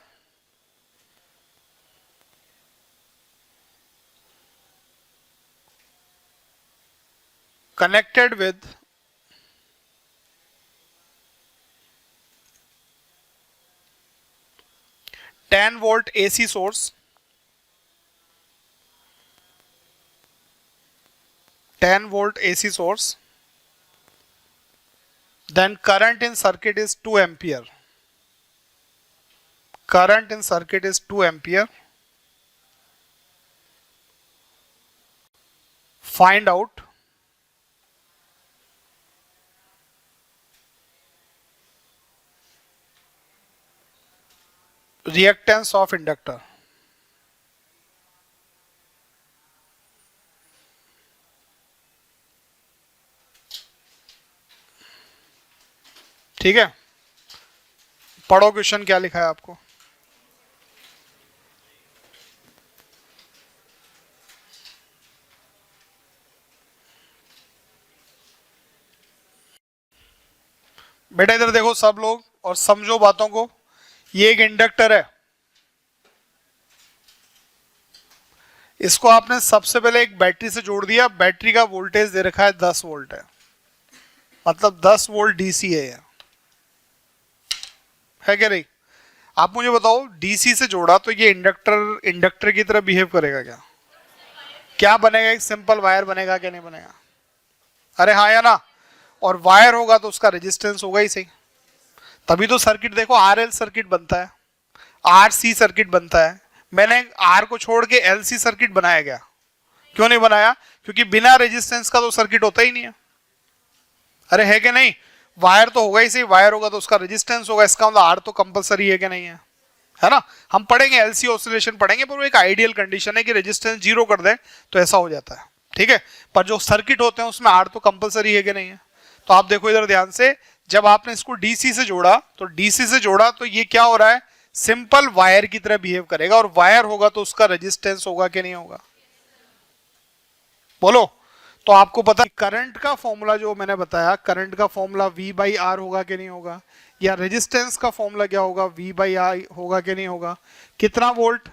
connected with 10 volt AC source, 10 volt AC source, then current in circuit is 2 ampere, current in circuit is 2 ampere, find out reactance of inductor, ठीक है। पढ़ो क्वेश्चन क्या लिखा है आपको। बेटा इधर देखो सब लोग और समझो बातों को। ये एक इंडक्टर है, इसको आपने सबसे पहले एक बैटरी से जोड़ दिया। बैटरी का वोल्टेज दे रखा है 10 वोल्ट है, मतलब 10 वोल्ट डीसी है क्या नहीं? आप मुझे बताओ, डीसी से जोड़ा तो ये इंडक्टर की तरह बिहेव करेगा क्या? क्या बनेगा? एक सिंपल वायर बनेगा क्या नहीं बनेगा? अरे हाँ या ना? और वायर होगा तो उसका रेजिस्टेंस होगा ही सही, तभी तो सर्किट देखो आरएल सर्किट बनता है, आरसी सर्किट बनता है। मैंने आर को छोड़ के एलसी सर्किट बनाया गया, क्यों नहीं बनाया? क्योंकि बिना रेजिस्टेंस का तो सर्किट होता ही नहीं है। अरे है कि नहीं? वायर तो होगा ही सही, वायर होगा तो उसका रेजिस्टेंस होगा, इसका मतलब आर तो कंपलसरी है कि नहीं है ना? हम पढ़ेंगे एलसी ऑसिलेशन पढ़ेंगे, पर वो एक आइडियल कंडीशन है कि रेजिस्टेंस 0 कर दे तो ऐसा हो जाता है, ठीक है। पर जो सर्किट होते हैं उसमें आर तो कंपलसरी है कि नहीं है? तो आप देखो इधर ध्यान से, जब आपने इसको डीसी से जोड़ा तो ये क्या हो रहा है? सिंपल वायर की तरह बिहेव करेगा, और वायर होगा तो उसका रेजिस्टेंस होगा कि नहीं होगा? बोलो। तो आपको पता है करंट का फॉर्मूला जो मैंने बताया, करंट का फॉर्मूला V बाई आर होगा कि नहीं होगा? या रेजिस्टेंस का फॉर्मूला क्या होगा? V बाई आई होगा कि नहीं होगा? कितना वोल्ट?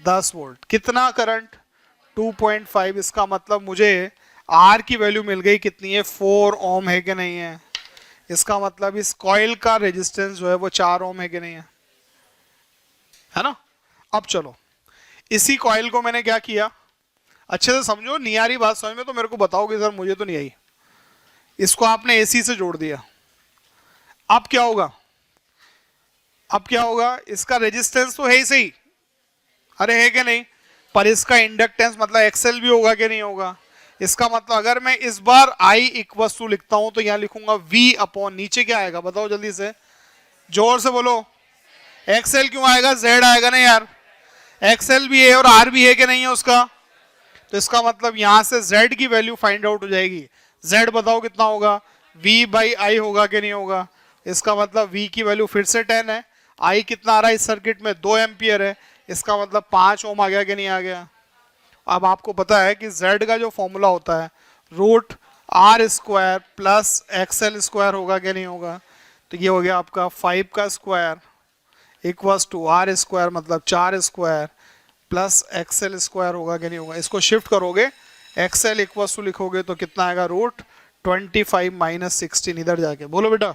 10 वोल्ट। कितना करंट? 2.5। इसका मतलब मुझे R की वैल्यू मिल गई, कितनी है? 4 ओम है कि नहीं है? इसका मतलब इस कॉइल का रेजिस्टेंस जो है वो 4 ओम है कि नहीं है ना? अब चलो, इसी कॉइल को मैंने क्या किया, अच्छे से समझो, नहीं आ रही बात समझ में तो मेरे को बताओगे सर, मुझे तो नहीं आई। इसको आपने एसी से जोड़ दिया, अब क्या होगा? इसका रेजिस्टेंस तो है ही सही, अरे है कि नहीं? पर इसका इंडक्टेंस मतलब एक्सएल भी होगा कि नहीं होगा? इसका मतलब अगर मैं इस बार आई इक्वल टू लिखता हूं तो यहां लिखूंगा V अपॉन, नीचे क्या आएगा बताओ जल्दी से, जोर से बोलो। एक्सएल क्यों आएगा? जेड आएगा ना यार, एक्सएल भी है और आर भी है कि नहीं है उसका? तो इसका मतलब यहां से z की वैल्यू फाइंड आउट हो जाएगी। z बताओ कितना होगा? V बाई आई होगा कि नहीं होगा? इसका मतलब V की वैल्यू फिर से 10 है, I कितना आ रहा है इस सर्किट में? 2 एम्पियर है, इसका मतलब 5 ओम आ गया कि नहीं आ गया? अब आपको पता है कि z का जो फॉर्मूला होता है root R square plus XL square होगा कि नहीं होगा? तो ये हो गया आपका 5 का square equals to R square, मतलब 4 स्क्वायर प्लस एक्सएल स्क्वायर होगा कि नहीं होगा? इसको शिफ्ट करोगे, एक्सएल इक्वल्स टू लिखोगे तो कितना आएगा? रूट 25 माइनस 16 इधर जाके बोलो बेटा,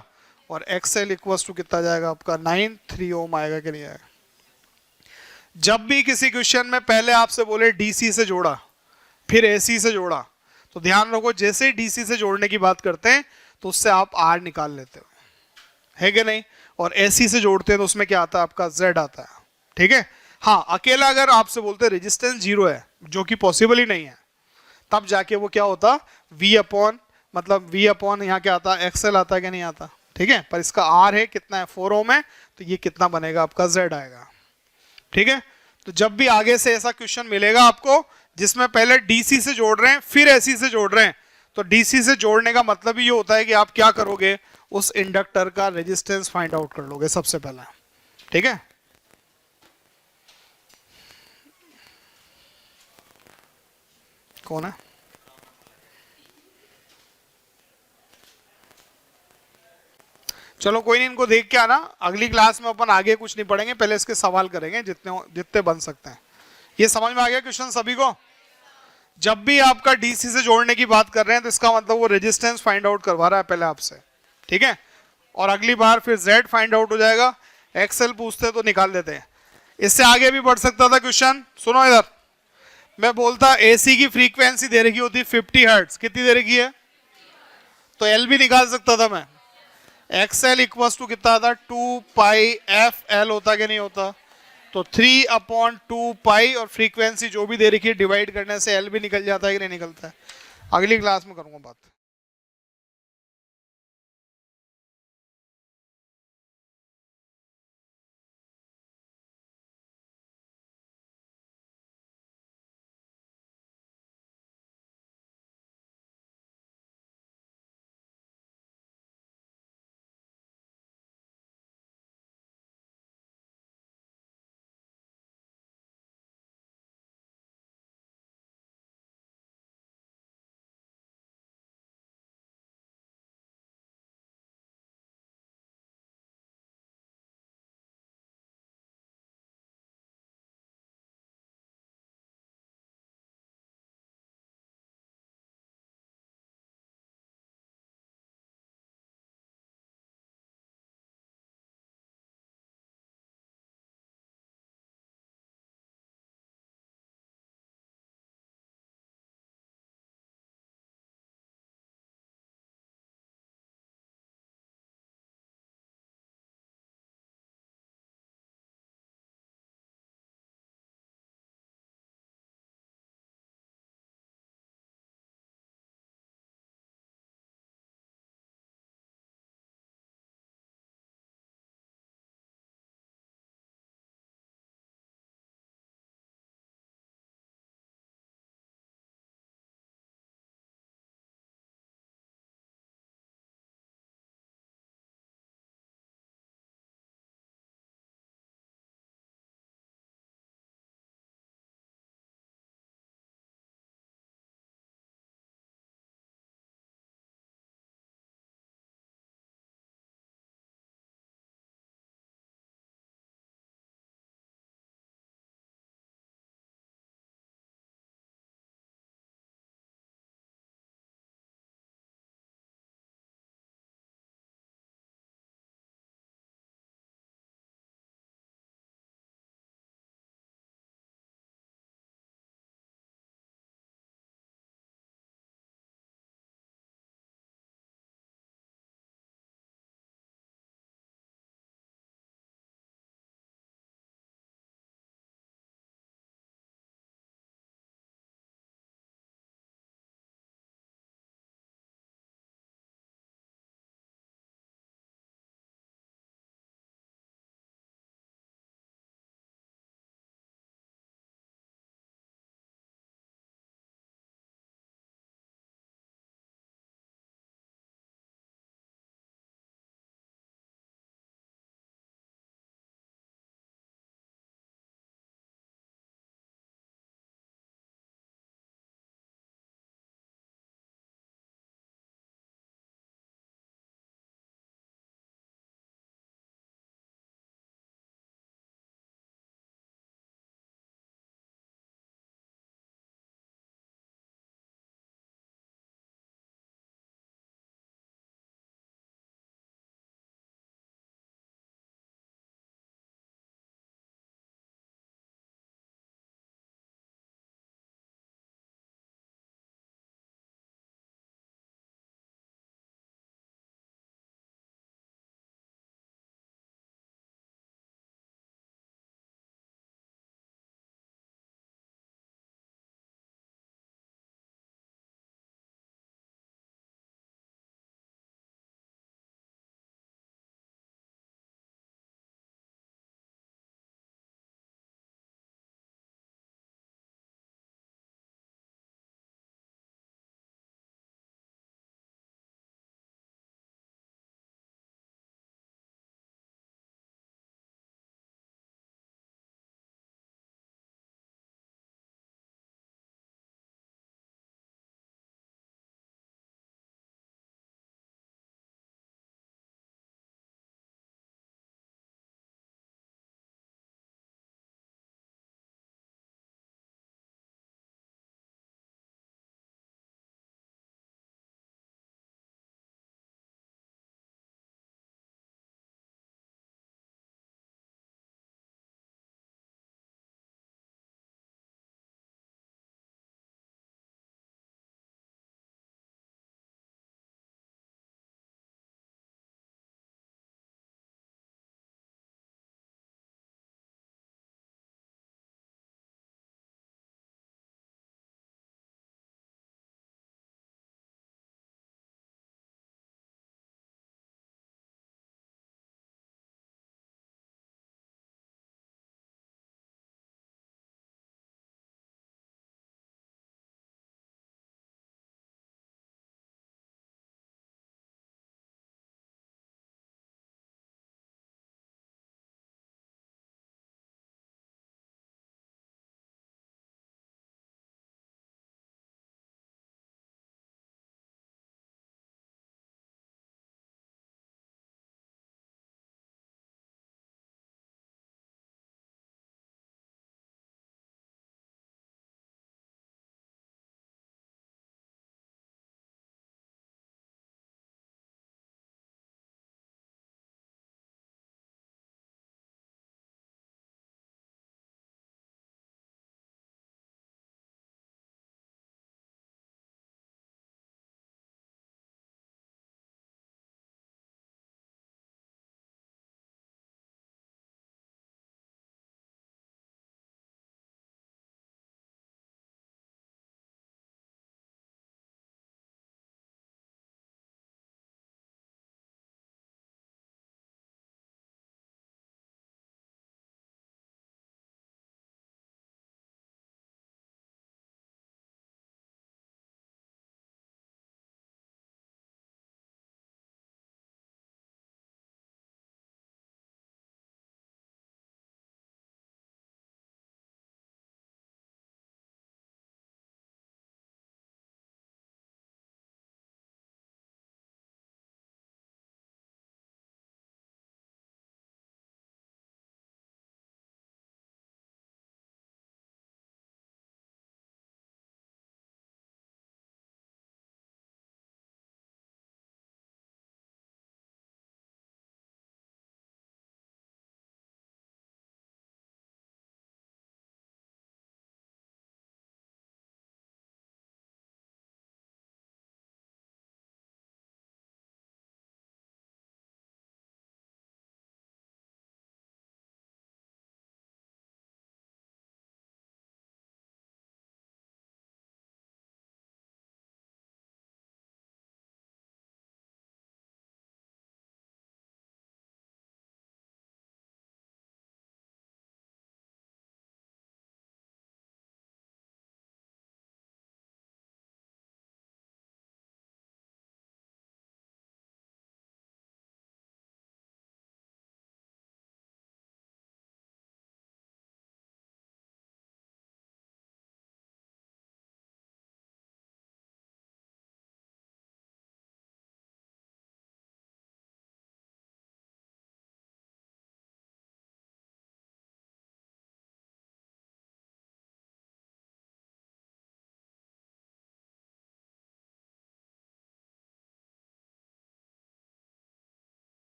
और एक्सएल इक्वल्स टू कितना जाएगा आपका? 93 ओम आएगा कि नहीं आएगा? जब भी किसी क्वेश्चन में पहले आपसे बोले डीसी से जोड़ा फिर एसी से जोड़ा, तो ध्यान रखो, जैसे ही डीसी से जोड़ने की बात करते हैं तो उससे आप आर निकाल लेते हो, है कि नहीं? और एसी से जोड़ते हैं तो उसमें क्या आता है आपका जेड आता है, ठीक है? हाँ, अकेला अगर आपसे बोलते हैं रेजिस्टेंस जीरो है, जो कि पॉसिबल ही नहीं है, तब जाके वो क्या होता, वी अपॉन, मतलब वी अपॉन यहाँ क्या आता है, एक्सएल आता है कि नहीं आता, ठीक है? पर इसका आर है कितना है, 4 ओम है, तो ये कितना बनेगा आपका, जेड आएगा, ठीक है? तो जब भी आगे से ऐसा क्वेश्चन मिलेगा आपको जिसमें पहले डीसी से जोड़ रहे हैं फिर एसी से जोड़ रहे हैं, तो डीसी से जोड़ने का मतलब ही ये होता है कि आप क्या करोगे, उस इंडक्टर का रेजिस्टेंस फाइंड आउट कर लोगे सबसे पहले, ठीक है? कौन है? चलो कोई नहीं, इनको देख के आना, अगली क्लास में अपन आगे कुछ नहीं पढ़ेंगे, पहले इसके सवाल करेंगे जितने जितने बन सकते हैं। ये समझ में आ गया क्वेश्चन सभी को? जब भी आपका डीसी से जोड़ने की बात कर रहे हैं तो इसका मतलब वो रेजिस्टेंस फाइंड आउट करवा रहा है पहले आपसे, ठीक है? और अगली बार फिर जेड फाइंड आउट हो जाएगा, एक्सएल पूछते तो निकाल देते हैं। इससे आगे भी बढ़ सकता था क्वेश्चन, सुनो इधर, मैं बोलता एसी की फ्रीक्वेंसी दे रखी होती 50 हर्ट्ज, कितनी दे रखी है, तो एल भी निकाल सकता था मैं, एक्सएल इक्वल टू कितना था, 2 पाई एफ एल होता कि नहीं होता, तो 3 अपॉन 2 पाई, और फ्रीक्वेंसी जो भी दे रखी है डिवाइड करने से एल भी निकल जाता है कि नहीं निकलता है? अगली क्लास में करूंगा बात।